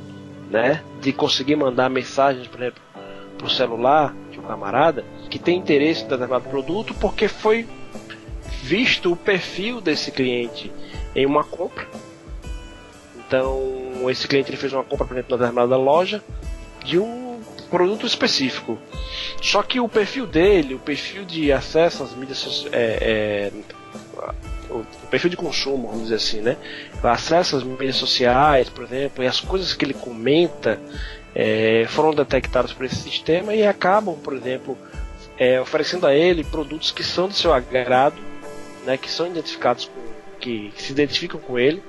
né? De conseguir mandar mensagens, por exemplo, para o celular de um camarada que tem interesse em determinado produto porque foi visto o perfil desse cliente em uma compra. Então, esse cliente ele fez uma compra, por exemplo, na determinada loja de um produto específico. Só que o perfil dele, o perfil de acesso às mídias sociais, o perfil de consumo, vamos dizer assim, né? O acesso às mídias sociais, por exemplo, e as coisas que ele comenta foram detectadas por esse sistema e acabam, por exemplo, oferecendo a ele produtos que são do seu agrado, né? Que são identificados que se identificam com ele.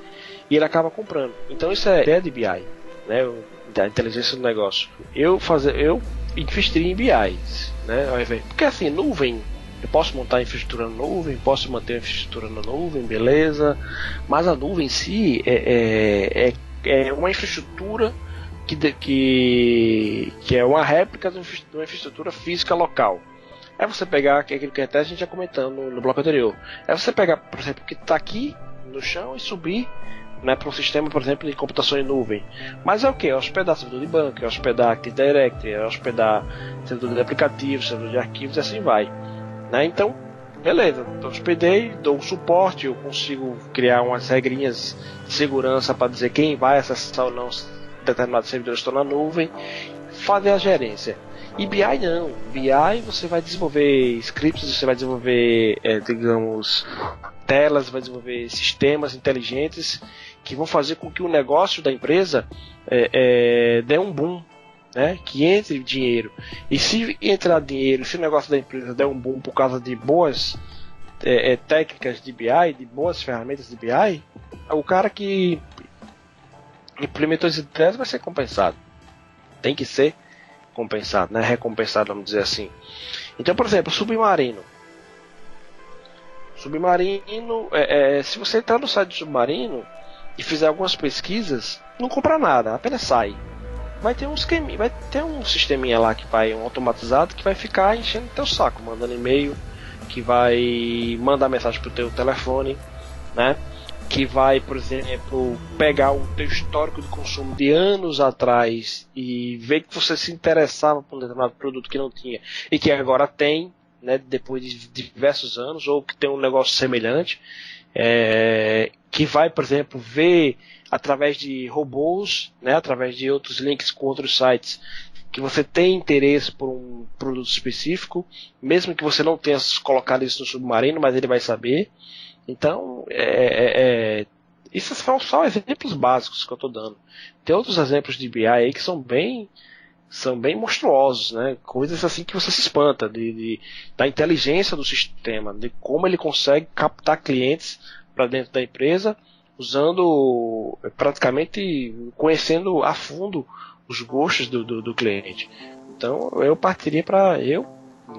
E ele acaba comprando. Então isso é ideia de BI, né? Da inteligência do negócio. Eu investiria em BI, né? Porque assim, nuvem, eu posso montar infraestrutura na nuvem, posso manter a infraestrutura na nuvem, beleza. Mas a nuvem em si é uma infraestrutura que é uma réplica de uma infraestrutura física local. É você pegar aquilo que até a gente já comentou no bloco anterior. É você pegar, por exemplo, o que está aqui no chão e subir, né, para um sistema, por exemplo, de computação em nuvem. Mas é o que? É hospedar servidor de banco, é hospedar Active Directory, é hospedar servidor de aplicativos, servidor de arquivos e assim vai. Né? Então, beleza, eu hospedei, dou um suporte, eu consigo criar umas regrinhas de segurança para dizer quem vai acessar ou não determinados servidores estão na nuvem, fazer a gerência. E BI não. BI você vai desenvolver scripts, você vai desenvolver, digamos, telas, vai desenvolver sistemas inteligentes que vão fazer com que o negócio da empresa dê um boom, né? Que entre dinheiro. E se entrar dinheiro, se o negócio da empresa der um boom por causa de boas técnicas de BI, de boas ferramentas de BI, o cara que implementou essas ideias vai ser compensado. Tem que ser compensado, né? Recompensado, vamos dizer assim. Então, por exemplo, Submarino, se você entrar no site do Submarino, e fizer algumas pesquisas, não compra nada, apenas sai. Vai ter um sisteminha lá que vai, um automatizado, que vai ficar enchendo teu saco, mandando e-mail, que vai mandar mensagem pro teu telefone, né? Que vai, por exemplo, pegar o teu histórico de consumo de anos atrás e ver que você se interessava por um determinado produto que não tinha e que agora tem, né, depois de diversos anos, ou que tem um negócio semelhante, que vai, por exemplo, ver através de robôs, né, através de outros links com outros sites, que você tem interesse por um produto específico, mesmo que você não tenha colocado isso no submarino, mas ele vai saber. Então, esses são só exemplos básicos que eu estou dando. Tem outros exemplos de BI aí que são bem monstruosos, né? Coisas assim que você se espanta da inteligência do sistema, de como ele consegue captar clientes para dentro da empresa, usando, praticamente conhecendo a fundo os gostos do cliente. Então eu partiria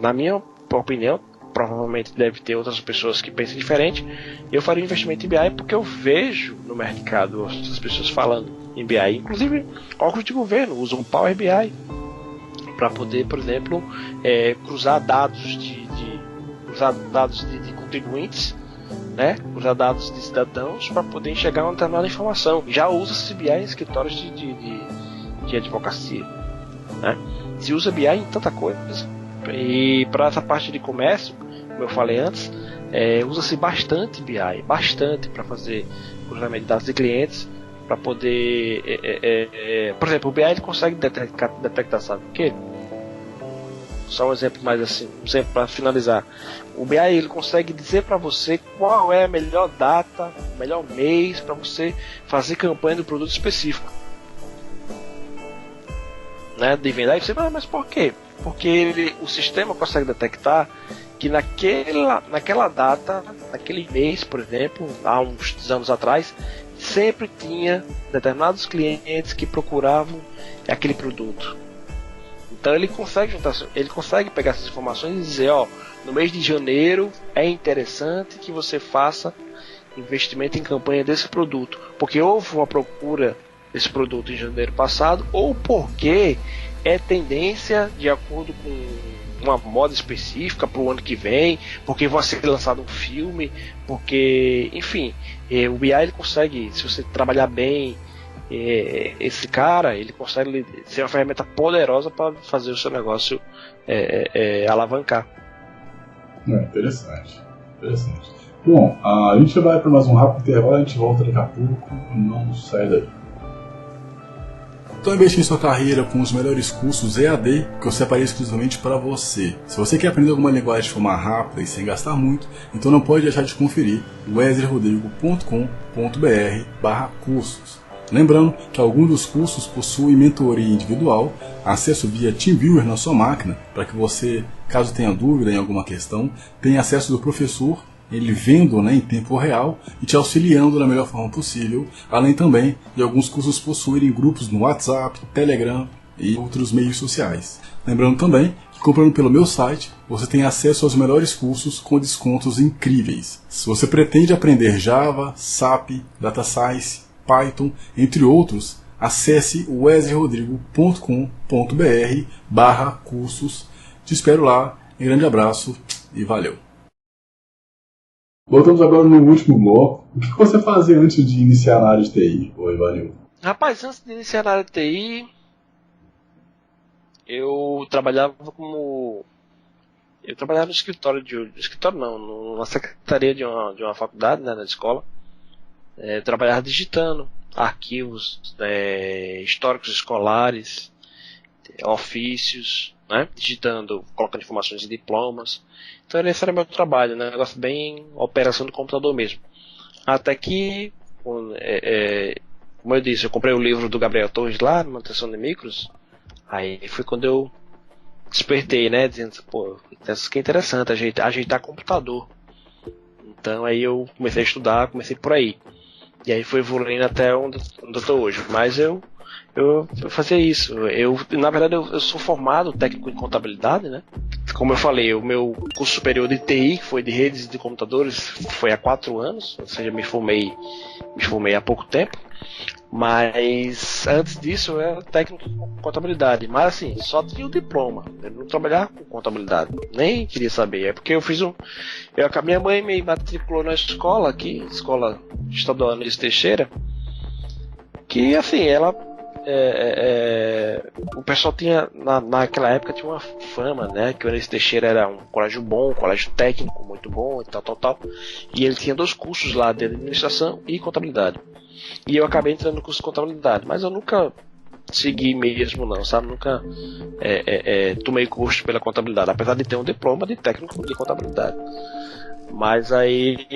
na minha opinião, provavelmente deve ter outras pessoas que pensem diferente, eu faria um investimento em BI porque eu vejo no mercado as pessoas falando em BI, inclusive órgãos de governo usam Power BI para poder, por exemplo, cruzar dados de contribuintes, né? Cruzar dados de cidadãos para poder enxergar uma determinada informação. Já usa-se BI em escritórios de advocacia, né? Se usa BI em tanta coisa. E para essa parte de comércio, como eu falei antes, usa-se bastante BI, bastante para fazer cruzamento de dados de clientes, para poder, por exemplo, o BI ele consegue detectar, sabe o quê? Só um exemplo mais assim, um exemplo para finalizar. O BI ele consegue dizer para você qual é a melhor data, o melhor mês para você fazer campanha do produto específico, né? De venda. Aí você fala, mas por quê? Porque o sistema consegue detectar que naquela data, naquele mês, por exemplo, há uns anos atrás, sempre tinha determinados clientes que procuravam aquele produto. Então ele consegue pegar essas informações e dizer, no mês de janeiro é interessante que você faça investimento em campanha desse produto, porque houve uma procura desse produto em janeiro passado, ou porque é tendência de acordo com uma moda específica para o ano que vem, porque vai ser lançado um filme, porque, enfim, o BI ele consegue, se você trabalhar bem, esse cara, ele consegue ser uma ferramenta poderosa para fazer o seu negócio alavancar. Interessante. Bom, a gente vai para mais um rápido intervalo, a gente volta daqui a pouco, não sai daí. Então investir em sua carreira com os melhores cursos EAD que eu separei exclusivamente para você. Se você quer aprender alguma linguagem de forma rápida e sem gastar muito, então não pode deixar de conferir wesleyrodrigo.com.br/cursos. Lembrando que alguns dos cursos possuem mentoria individual, acesso via TeamViewer na sua máquina, para que você, caso tenha dúvida em alguma questão, tenha acesso do professor, ele vendo, né, em tempo real e te auxiliando da melhor forma possível, além também de alguns cursos possuírem grupos no WhatsApp, Telegram e outros meios sociais. Lembrando também que comprando pelo meu site, você tem acesso aos melhores cursos com descontos incríveis. Se você pretende aprender Java, SAP, Data Science, Python, entre outros, acesse wesleyrodrigo.com.br/cursos. Te espero lá, um grande abraço e valeu! Voltamos agora no último bloco. O que você fazia antes de iniciar na área de TI, Ivanildo? Rapaz, antes de iniciar na área de TI, eu trabalhava no escritório numa secretaria de uma faculdade, né, na escola. Trabalhava digitando arquivos, históricos escolares, ofícios, né, digitando, colocando informações em diplomas. Então esse era meu trabalho, né, um negócio bem operação do computador mesmo. Até que, como eu disse, eu comprei o livro do Gabriel Torres lá, Manutenção de Micros. Aí foi quando eu despertei, né, dizendo, isso que é interessante, ajeitar computador. Então aí eu comecei a estudar, comecei por aí. E aí foi evoluindo até onde eu estou hoje. Mas eu fazia isso. Na verdade, eu sou formado técnico em contabilidade, né? como eu falei, o meu curso superior de TI, que foi de redes de computadores, foi há 4 anos, ou seja, me formei há pouco tempo. Mas antes disso eu era técnico de contabilidade. Mas assim, só tinha o diploma. Eu não trabalhava com contabilidade. Nem queria saber. É porque minha mãe me matriculou na escola aqui, Escola Estadual Anísio Teixeira. Que assim, ela. O pessoal tinha. Naquela época tinha uma fama, né? Que o Anísio Teixeira era um colégio bom, um colégio técnico muito bom e tal. E ele tinha 2 cursos lá de administração e contabilidade. E eu acabei entrando no curso de contabilidade, mas eu nunca segui mesmo não, sabe? Nunca tomei curso pela contabilidade, apesar de ter um diploma de técnico de contabilidade. Mas aí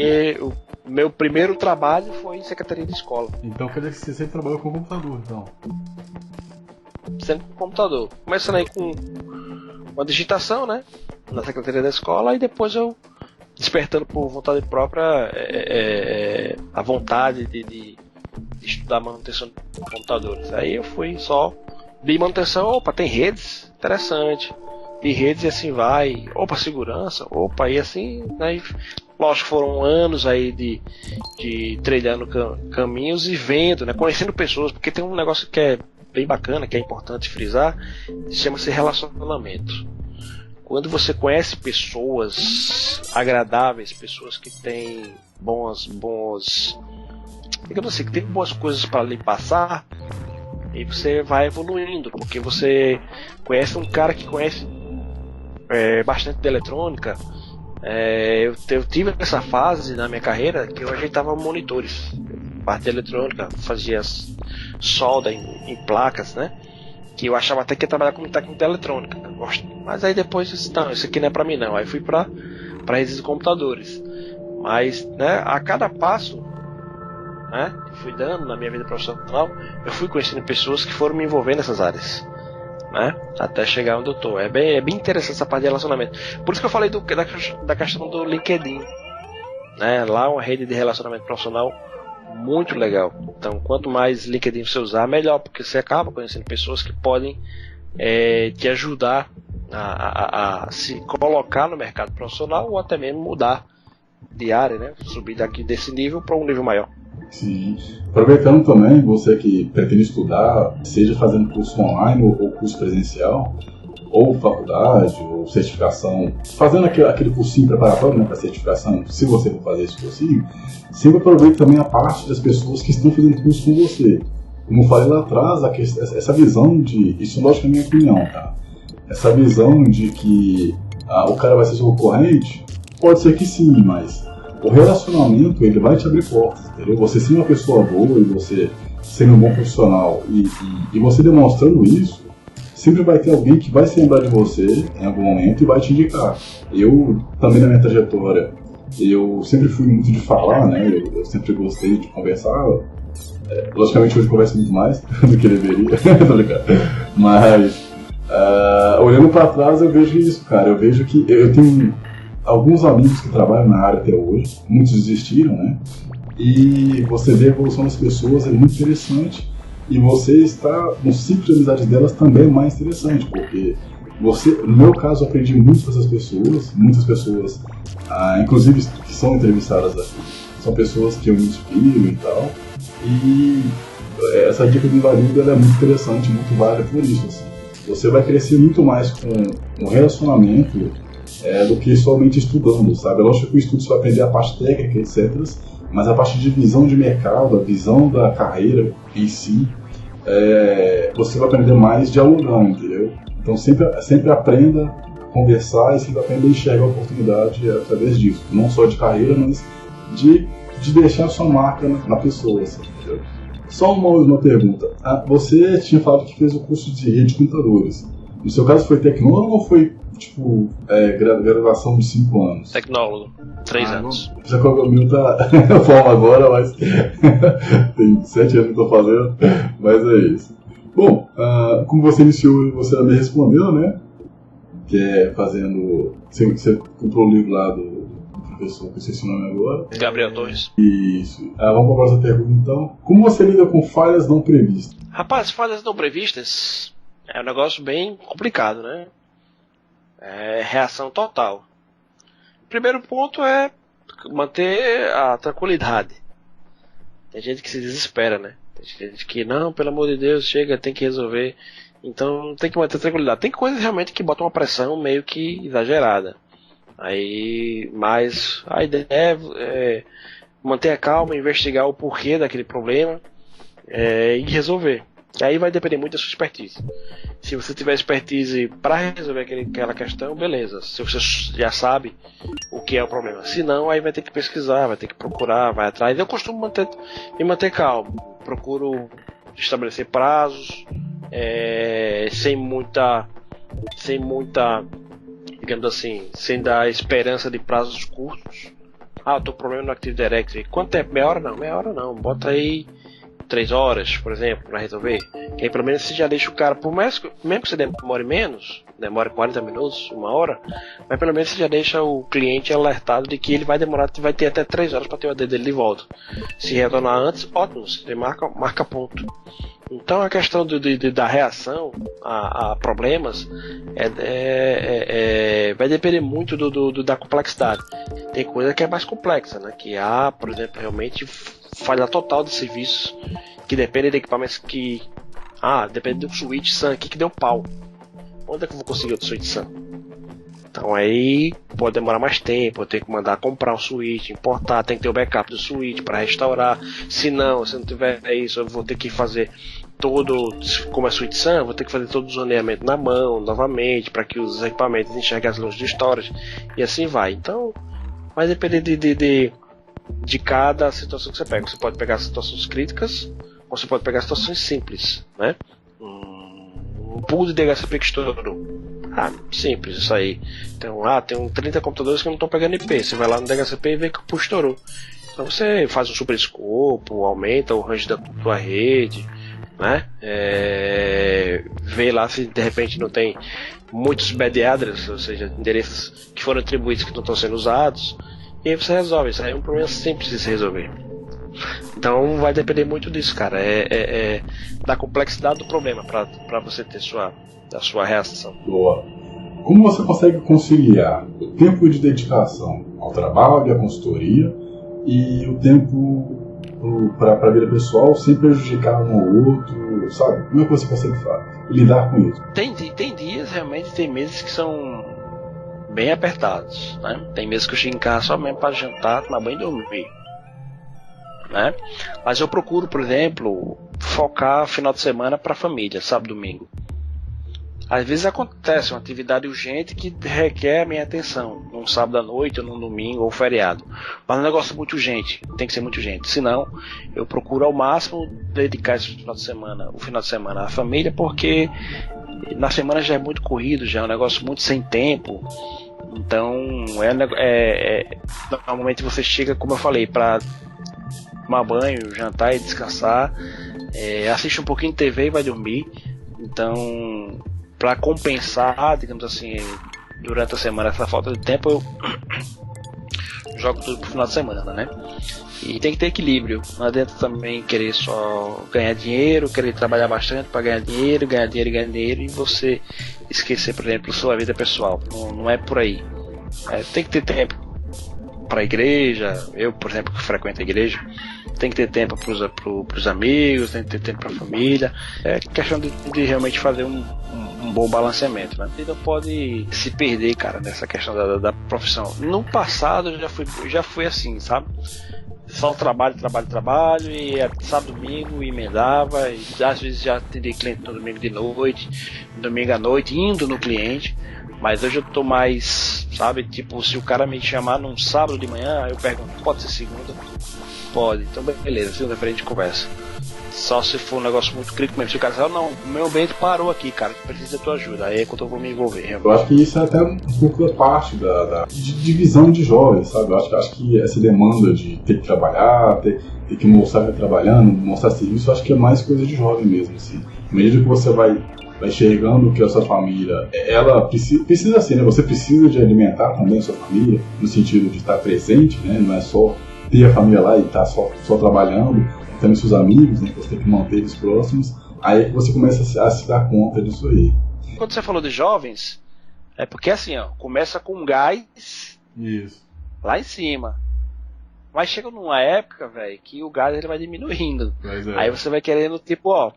o meu primeiro trabalho foi em secretaria de escola. Então quer dizer que você sempre trabalhou com computador, então? Sempre com computador. Começando aí com uma digitação, né? Na secretaria da escola, e depois eu despertando por vontade própria a vontade de estudar manutenção de computadores. Aí eu fui só de manutenção, opa, tem redes, interessante. De redes e assim vai, opa, segurança, opa, e assim, né? Lógico, foram anos aí de trilhando caminhos e vendo, né? Conhecendo pessoas, porque tem um negócio que é bem bacana, que é importante frisar, chama-se relacionamento. Quando você conhece pessoas agradáveis, pessoas que têm digamos assim, que tem boas coisas para lhe passar, e você vai evoluindo, porque você conhece um cara que conhece bastante de eletrônica. Eu tive essa fase na minha carreira que eu ajeitava monitores, parte de eletrônica, fazia solda em placas, né? Que eu achava até que ia trabalhar como técnico de eletrônica, mas aí depois eu disse, não, isso aqui não é pra mim não. Aí fui pra redes de computadores, mas, né, a cada passo, né, que fui dando na minha vida profissional, eu fui conhecendo pessoas que foram me envolvendo nessas áreas, né, até chegar onde eu tô. É bem interessante essa parte de relacionamento. Por isso que eu falei da questão do LinkedIn, né, lá é uma rede de relacionamento profissional muito legal. Então, quanto mais LinkedIn você usar, melhor, porque você acaba conhecendo pessoas que podem te ajudar a se colocar no mercado profissional, ou até mesmo mudar de área, né, subir desse nível para um nível maior. Sim. Aproveitando também, você que pretende estudar, seja fazendo curso online ou curso presencial, ou faculdade, ou certificação, fazendo aquele cursinho preparatório, né, para certificação, se você for fazer esse cursinho, sempre aproveite também a parte das pessoas que estão fazendo curso com você. Como eu falei lá atrás, essa visão de, isso lógico é a minha opinião, tá? Essa visão de que o cara vai ser seu concorrente, pode ser que sim, mas o relacionamento, ele vai te abrir portas, entendeu? Você sendo uma pessoa boa e você sendo um bom profissional e você demonstrando isso, sempre vai ter alguém que vai se lembrar de você em algum momento e vai te indicar. Eu, também na minha trajetória, eu sempre fui muito de falar, né? Eu sempre gostei de conversar. Logicamente hoje eu converso muito mais do que deveria, tô ligado. Mas, olhando pra trás, eu vejo isso, cara. Eu vejo que eu tenho alguns amigos que trabalham na área até hoje, muitos desistiram, né? E você vê a evolução das pessoas, é muito interessante. E você está no ciclo de amizade delas também é mais interessante, porque no meu caso, eu aprendi muito com essas pessoas, muitas pessoas, inclusive que são entrevistadas aqui, são pessoas que eu me inspiro e tal. E essa dica do Invalido, ela é muito interessante, muito válida por isso. Assim. Você vai crescer muito mais com um relacionamento do que somente estudando, sabe? Lógico que o estudo você vai aprender a parte técnica, etc. Mas a parte de visão de mercado, a visão da carreira em si, você vai aprender mais dialogando, entendeu? Então sempre aprenda a conversar e sempre aprenda a enxergar a oportunidade através disso. Não só de carreira, mas de deixar a sua marca na pessoa, assim, entendeu? Só uma pergunta. Você tinha falado que fez o curso de rede de computadores. No seu caso foi tecnólogo ou foi tipo graduação de 5 anos? Tecnólogo, 3 anos. Já que o meu tá forma agora, mas tem 7 anos que eu tô fazendo, mas é isso. Bom, como você iniciou, você também respondeu, né? Que é fazendo. Você comprou o livro lá do professor, que eu esqueci o nome agora. Gabriel Torres. Isso. Vamos para a próxima pergunta então. Como você lida com falhas não previstas? Rapaz, falhas não previstas é um negócio bem complicado, né? reação total. O primeiro ponto é manter a tranquilidade. Tem gente que se desespera, né? Tem gente que, não, pelo amor de Deus, chega, tem que resolver. Então tem que manter a tranquilidade. Tem coisas realmente que botam uma pressão meio que exagerada. Mas a ideia é manter a calma, investigar o porquê daquele problema e resolver. E aí vai depender muito da sua expertise. Se você tiver expertise para resolver aquela questão, beleza. Se você já sabe o que é o problema. Se não, aí vai ter que pesquisar, vai ter que procurar, vai atrás. Eu costumo me manter calmo. Procuro estabelecer prazos, sem muita, digamos assim, sem dar esperança de prazos curtos. Eu tô com problema no Active Directory. Quanto tempo? Meia hora não. Bota aí 3 horas, por exemplo, para resolver. Que aí pelo menos você já deixa o cara, mesmo que você demore menos, demore 40 minutos, 1 hora, mas pelo menos você já deixa o cliente alertado de que ele vai demorar, vai ter até 3 horas para ter o AD dele de volta. Se retornar antes, ótimo, você marca ponto. Então a questão da reação a problemas vai depender muito da complexidade. Tem coisa que é mais complexa, né? Que há, por exemplo, realmente falha total de serviços que dependem de equipamentos que... depende do switch SAN aqui que deu pau. Onde é que eu vou conseguir outro switch SAN? Então aí pode demorar mais tempo, eu tenho que mandar comprar um switch, importar, tem que ter o backup do switch para restaurar. Se não tiver isso, eu vou ter que fazer como é switch SAN, vou ter que fazer todo o zoneamento na mão, novamente, para que os equipamentos enxerguem as luzes de storage, e assim vai. Então vai depender de cada situação que você pega. Você pode pegar situações críticas, ou você pode pegar situações simples, né? Um pool de DHCP que estourou. Simples isso aí. Então, tem 30 computadores que não estão pegando IP. Você vai lá no DHCP e vê que o pool estourou. Então você faz um super escopo, aumenta o range da tua rede, né? Vê lá se de repente não tem muitos bad addresses, ou seja, endereços que foram atribuídos que não estão sendo usados. E aí você resolve. Isso aí é um problema simples de se resolver. Então vai depender muito disso, cara. Da complexidade do problema para você ter a sua reação. Boa. Como você consegue conciliar o tempo de dedicação ao trabalho e à consultoria e o tempo para a vida pessoal sem prejudicar um ou outro, sabe? Como é que você consegue lidar com isso? Tem dias, realmente, tem meses que são bem apertados, né? Tem meses que eu chego em casa só mesmo para jantar, tomar banho e dormir, né? Mas eu procuro, por exemplo, focar final de semana para a família, sábado e domingo. Às vezes acontece uma atividade urgente que requer a minha atenção, num sábado à noite, ou num domingo, ou feriado. Mas é um negócio muito urgente, tem que ser muito urgente. Senão, eu procuro ao máximo dedicar o final de semana à família, porque na semana já é muito corrido, já é um negócio muito sem tempo. Então, normalmente você chega, como eu falei, para tomar banho, jantar e descansar, assiste um pouquinho de TV e vai dormir. Então, para compensar, digamos assim, durante a semana essa falta de tempo, eu jogo tudo pro final de semana, né? E tem que ter equilíbrio. Não adianta também querer só ganhar dinheiro, querer trabalhar bastante para ganhar dinheiro, e você esquecer, por exemplo, sua vida pessoal. Não é por aí. Tem que ter tempo para a igreja. Eu, por exemplo, que frequento a igreja, tem que ter tempo para os amigos, tem que ter tempo para a família. É questão de realmente fazer um bom balanceamento, né? Você não pode se perder, cara, nessa questão da profissão. No passado eu já fui assim, sabe? Só trabalho, e sábado, domingo, emendava, e às vezes já atendi cliente no domingo de noite, domingo à noite, indo no cliente. Mas hoje eu tô mais, sabe, tipo, se o cara me chamar num sábado de manhã, eu pergunto, pode ser segunda? Pode, então beleza, segunda-feira a gente conversa. Só se for um negócio muito crítico mesmo. Se o cara disser, não, o meu ambiente parou aqui, cara, precisa da tua ajuda, aí é quando eu vou me envolver. Realmente. Eu acho que isso é até um pouco da parte da divisão de jovens, sabe? Eu acho que essa demanda de ter que trabalhar, ter que mostrar que tá trabalhando, mostrar serviço, eu acho que é mais coisa de jovem mesmo, assim. À medida que você vai enxergando que a sua família, ela precisa ser, né? Você precisa de alimentar também a sua família, no sentido de estar presente, né? Não é só ter a família lá e estar só trabalhando, também seus amigos, né? Você tem que manter eles próximos, aí é que você começa a se dar conta disso aí. Quando você falou de jovens, É porque assim, ó, começa com gás Isso. lá em cima. Mas chega numa época, velho, que o gás ele vai diminuindo. Aí você vai querendo, tipo, ó,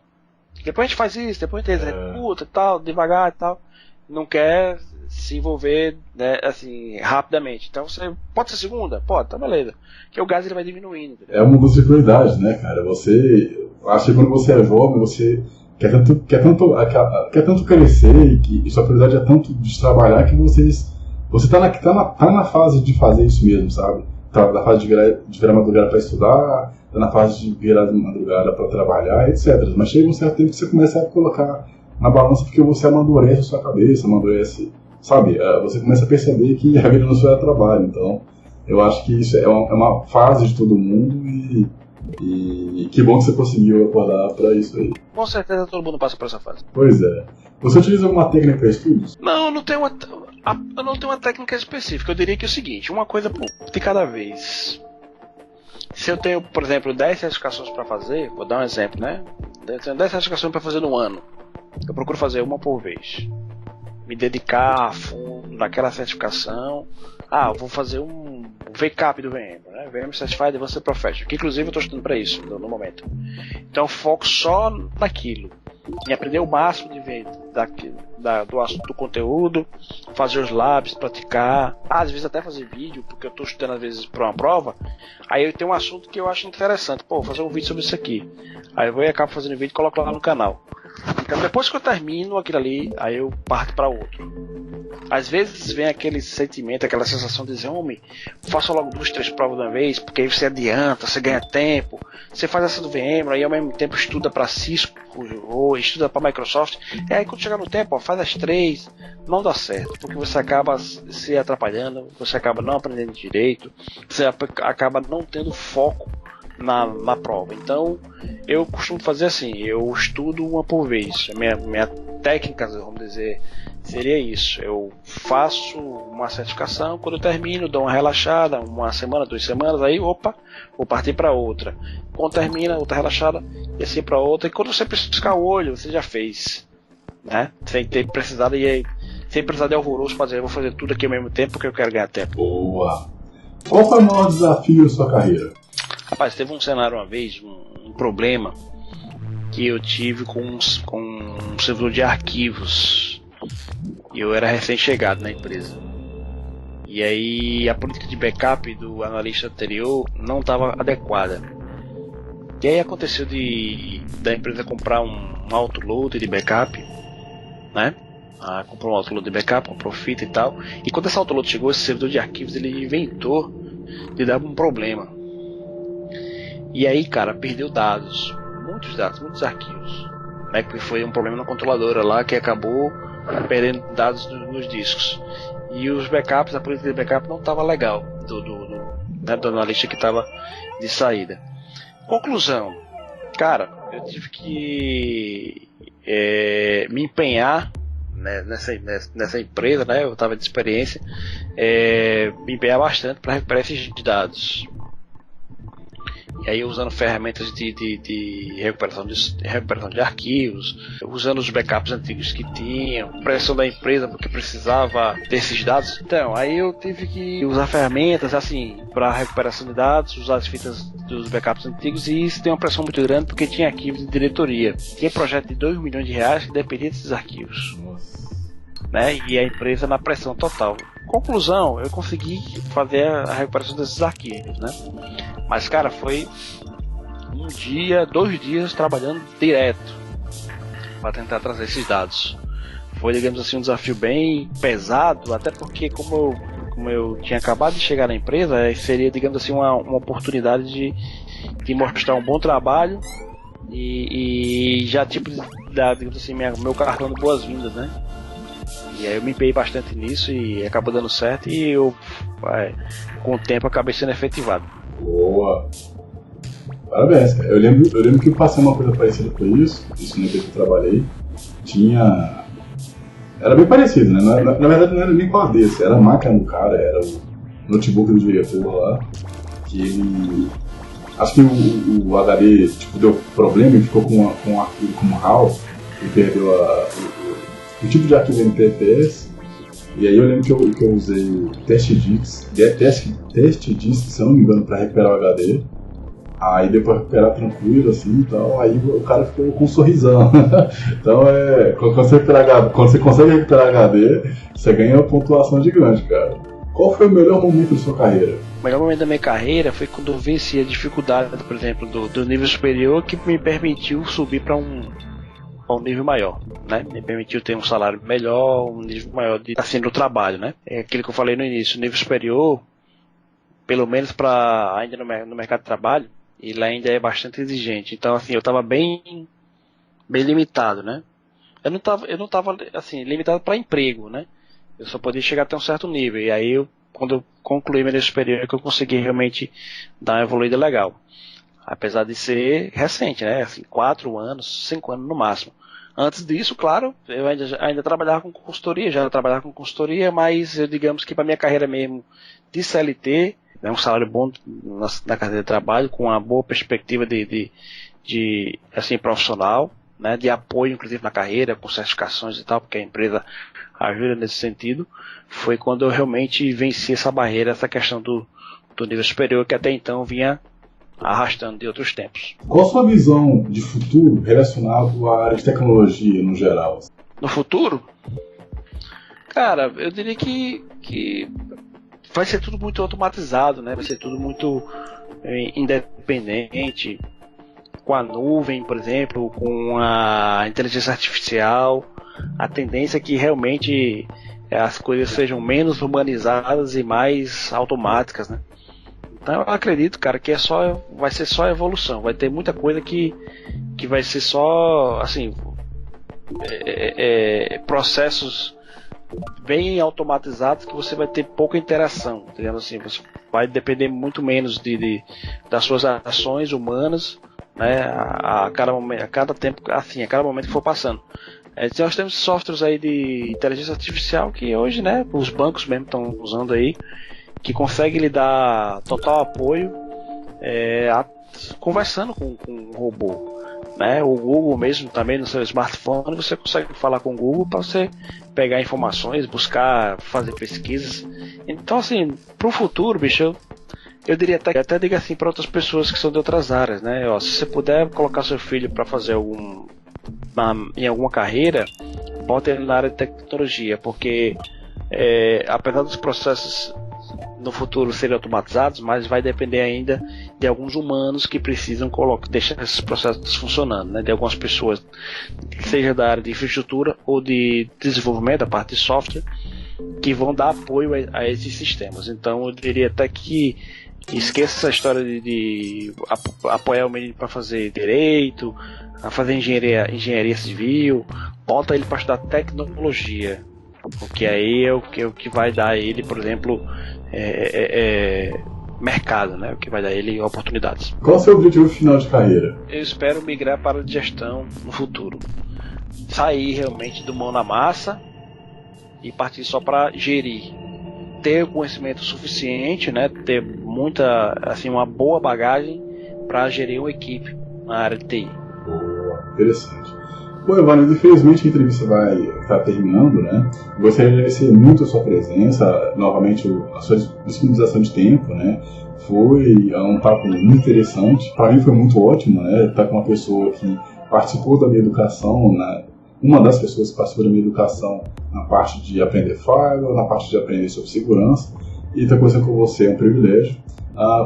depois a gente faz isso, depois a gente executa e tal, devagar e tal. Não quer se envolver, né, assim, rapidamente. Então você pode ser segunda? Pode, tá beleza. Porque o gás ele vai diminuindo. Entendeu? É uma mudança de prioridade, né, cara? Você acha que quando você é jovem, você quer tanto crescer e sua prioridade é tanto de trabalhar que você tá na fase de fazer isso mesmo, sabe? Tá na fase de virar madrugada para estudar, tá na fase de virar madrugada para trabalhar, etc. Mas chega um certo tempo que você começa a colocar na balança porque você amadurece a sua cabeça, amadurece, sabe? Você começa a perceber que a vida não só é trabalho. Então, eu acho que isso é uma fase de todo mundo e que bom que você conseguiu acordar para isso aí. Com certeza todo mundo passa por essa fase. Pois é. Você utiliza alguma técnica para estudos? Não, eu não tenho uma técnica específica. Eu diria que é o seguinte, uma coisa de cada vez. Se eu tenho, por exemplo, 10 certificações para fazer, vou dar um exemplo, né? Eu tenho 10 certificações para fazer no ano. Eu procuro fazer uma por vez. Me dedicar a fundo naquela certificação. Eu vou fazer um VCAP do VM, né? VM Certified Advanced Professional, que inclusive eu estou estudando para isso no momento. Então eu foco só naquilo. Em aprender o máximo de ver do conteúdo, fazer os labs, praticar, às vezes até fazer vídeo, porque eu estou estudando às vezes para uma prova, aí eu tenho um assunto que eu acho interessante, vou fazer um vídeo sobre isso aqui, aí eu vou e acabo fazendo vídeo e coloco lá no canal. Então depois que eu termino aquilo ali, aí eu parto para outro. Às vezes vem aquele sentimento, aquela sensação de dizer, homem, faça logo 2, 3 provas de uma vez, porque aí você adianta, você ganha tempo, você faz essa do VM, aí ao mesmo tempo estuda para Cisco ou estuda para Microsoft, e aí quando chegar no tempo, faz as 3, não dá certo, porque você acaba se atrapalhando, você acaba não aprendendo direito, você acaba não tendo foco na prova. Então eu costumo fazer assim, eu estudo uma por vez. Minha técnica, vamos dizer, seria isso. Eu faço uma certificação, quando eu termino, dou uma relaxada, uma semana, 2 semanas, aí vou partir para outra. Quando termina, outra relaxada, e assim para outra. E quando você piscar o olho, você já fez, né? Sem precisar de alvoroço para dizer, eu vou fazer tudo aqui ao mesmo tempo porque eu quero ganhar tempo. Boa! Qual foi o maior desafio da sua carreira? Rapaz, teve um cenário uma vez, um problema que eu tive com um servidor de arquivos. E eu era recém-chegado na empresa. E aí a política de backup do analista anterior não estava adequada. E aí aconteceu da empresa comprar um autoloader de backup, né? Comprou um autoloader de backup, comprou fita e tal. E quando esse autoloader chegou, esse servidor de arquivos, ele inventou de dar um problema. E aí, cara, perdeu muitos arquivos, né? Porque foi um problema na controladora lá que acabou perdendo dados nos discos. E os backups, a política de backup não estava legal do analista que estava de saída. Conclusão, cara, eu tive que me empenhar, né, nessa empresa, né? Eu estava de experiência, me empenhar bastante para recuperar esses dados. E aí usando ferramentas de recuperação de arquivos, usando os backups antigos que tinham, pressão da empresa porque precisava desses dados. Então, aí eu tive que usar ferramentas assim para recuperação de dados, usar as fitas dos backups antigos, e isso tem uma pressão muito grande porque tinha arquivos de diretoria. Tinha projeto de R$2 milhões que dependia desses arquivos. Né? E a empresa na pressão total. Conclusão, eu consegui fazer a recuperação desses arquivos, né? Mas, cara, foi 1 dia, 2 dias trabalhando direto para tentar trazer esses dados. Foi, digamos assim, um desafio bem pesado, até porque como eu tinha acabado de chegar na empresa, seria, digamos assim, uma oportunidade de mostrar um bom trabalho e já tipo dar, digamos assim, meu cartão de boas-vindas, né? E aí eu me empenhei bastante nisso e acabou dando certo, e eu, com o tempo, acabei sendo efetivado. Boa! Parabéns, cara. Eu lembro que eu passei uma coisa parecida com isso na empresa que eu trabalhei. Era bem parecido, né? Na verdade não era nem quase desse, era a máquina do cara, era o notebook do diretor lá, que ele... Acho que o HD tipo, deu problema e ficou com um arquivo como RAW, e perdeu o tipo de arquivo NTFS, E aí eu lembro que eu usei teste disk, se eu não me engano, pra recuperar o HD. Aí depois recuperar tranquilo, assim, então aí o cara ficou com um sorrisão. Então quando você consegue recuperar HD, você ganha uma pontuação gigante, cara. Qual foi o melhor momento da sua carreira? O melhor momento da minha carreira foi quando eu venci a dificuldade, por exemplo, do nível superior, que me permitiu subir para um nível maior, né? Me permitiu ter um salário melhor, um nível maior assim, do trabalho, né? É aquilo que eu falei no início, o nível superior, pelo menos para ainda no mercado de trabalho, ele ainda é bastante exigente. Então, assim, eu estava bem limitado, né? Eu não tava assim, limitado para emprego, né? Eu só podia chegar até um certo nível. E aí, quando eu concluí meu nível superior, que eu consegui realmente dar uma evoluída legal. Apesar de ser recente, né? Assim, 4 anos, 5 anos no máximo. Antes disso, claro, eu ainda trabalhava com consultoria, já trabalhava com consultoria, mas eu digamos que para minha carreira mesmo de CLT, um salário bom na carteira de trabalho, com uma boa perspectiva de assim, profissional, né, de apoio inclusive na carreira, com certificações e tal, porque a empresa ajuda nesse sentido, foi quando eu realmente venci essa barreira, essa questão do nível superior, que até então vinha arrastando de outros tempos. Qual a sua visão de futuro relacionado à área de tecnologia no geral? No futuro? Cara, eu diria que vai ser tudo muito automatizado, né? Vai ser tudo muito independente, com a nuvem, por exemplo, com a inteligência artificial. A tendência é que realmente as coisas sejam menos humanizadas e mais automáticas, né? Então eu acredito, cara, que vai ser só evolução. Vai ter muita coisa que vai ser só, assim, processos bem automatizados que você vai ter pouca interação, digamos assim, você vai depender muito menos das suas ações humanas, né, a cada momento que for passando. Nós temos softwares aí de inteligência artificial que hoje, né, os bancos mesmo estão usando aí, que consegue lhe dar total apoio conversando com um robô. Né? O Google mesmo também no seu smartphone você consegue falar com o Google para você pegar informações, buscar, fazer pesquisas. Então assim, para o futuro, bicho, eu diria até diga assim para outras pessoas que são de outras áreas, né? Se você puder colocar seu filho para fazer em alguma carreira, bota ele na área de tecnologia, porque apesar dos processos no futuro serem automatizados, mas vai depender ainda de alguns humanos que precisam deixar esses processos funcionando, né? De algumas pessoas, seja da área de infraestrutura ou de desenvolvimento, da parte de software, que vão dar apoio a esses sistemas. Então eu diria até que esqueça essa história de apoiar o menino para fazer direito, a fazer engenharia civil, bota ele para estudar tecnologia, porque aí é o que vai dar a ele, por exemplo, mercado, né? O que vai dar a ele oportunidades. Qual é o seu objetivo final de carreira? Eu espero migrar para a gestão no futuro, sair realmente do mão na massa e partir só para gerir, ter o conhecimento suficiente, né? Ter uma boa bagagem para gerir uma equipe na área de TI. Boa, interessante. Bom, Evandro, infelizmente a entrevista vai estar terminando, né? Gostaria de agradecer muito a sua presença, novamente a sua disponibilização de tempo, né? Foi um papo muito interessante. Para mim foi muito ótimo, né? Estar com uma pessoa que participou da minha educação, né? Uma das pessoas que participou da minha educação na parte de aprender firewall, na parte de aprender sobre segurança, e estar conversando com você é um privilégio.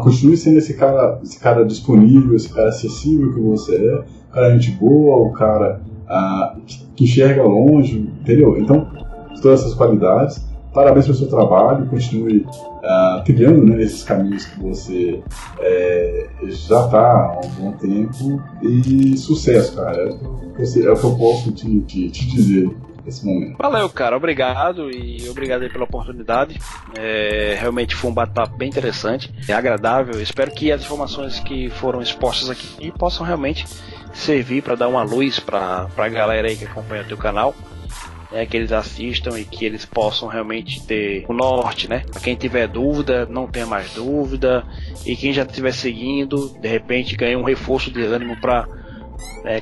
Continue sendo esse cara disponível, esse cara acessível que você é, o cara gente boa, o cara que enxerga longe, entendeu? Então, todas essas qualidades. Parabéns pelo seu trabalho, continue trilhando, né, nesses caminhos que você já está há um bom tempo, e sucesso, cara. É o que eu posso te dizer nesse momento. Valeu, cara, obrigado, e obrigado aí pela oportunidade. Realmente foi um bate-papo bem interessante, agradável. Espero que as informações que foram expostas aqui possam realmente servir para dar uma luz para a galera aí que acompanha o teu canal, que eles assistam e que eles possam realmente ter o norte, né? Pra quem tiver dúvida, não tenha mais dúvida, e quem já estiver seguindo, de repente ganhe um reforço de ânimo para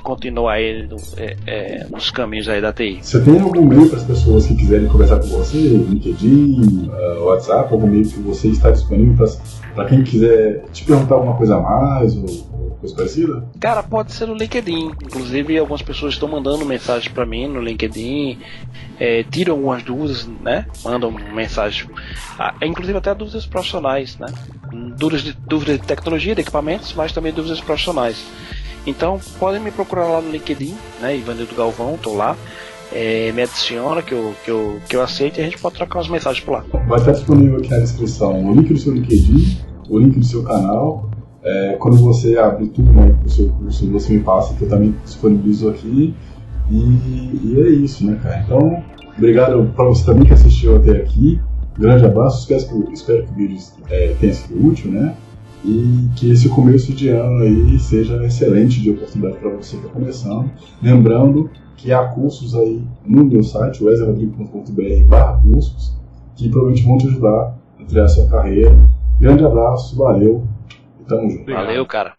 continuar aí nos caminhos aí da TI. Você tem algum meio para as pessoas que quiserem conversar com você? LinkedIn, WhatsApp, algum meio que você está disponível para quem quiser te perguntar alguma coisa a mais ou coisa parecida? Cara, pode ser no LinkedIn. Inclusive, algumas pessoas estão mandando mensagem para mim no LinkedIn, tiram algumas dúvidas, né? Mandam mensagem, inclusive até dúvidas profissionais, né? Dúvidas de tecnologia, de equipamentos, mas também dúvidas profissionais. Então, podem me procurar lá no LinkedIn, né? Ivanildo Galvão, tô lá. Me adiciona que eu aceito e a gente pode trocar umas mensagens por lá. Vai estar disponível aqui na descrição o link do seu LinkedIn, o link do seu canal. Quando você abrir tudo para o seu curso, você me passa, que eu também disponibilizo aqui. E é isso, né, cara? Então, obrigado para você também que assistiu até aqui. Grande abraço, espero que o vídeo tenha sido útil, né? E que esse começo de ano aí seja excelente de oportunidade para você que está começando. Lembrando que há cursos aí no meu site, wesleyrodrigo.com.br/cursos, que provavelmente vão te ajudar a criar a sua carreira. Grande abraço, valeu e tamo junto. Valeu, cara.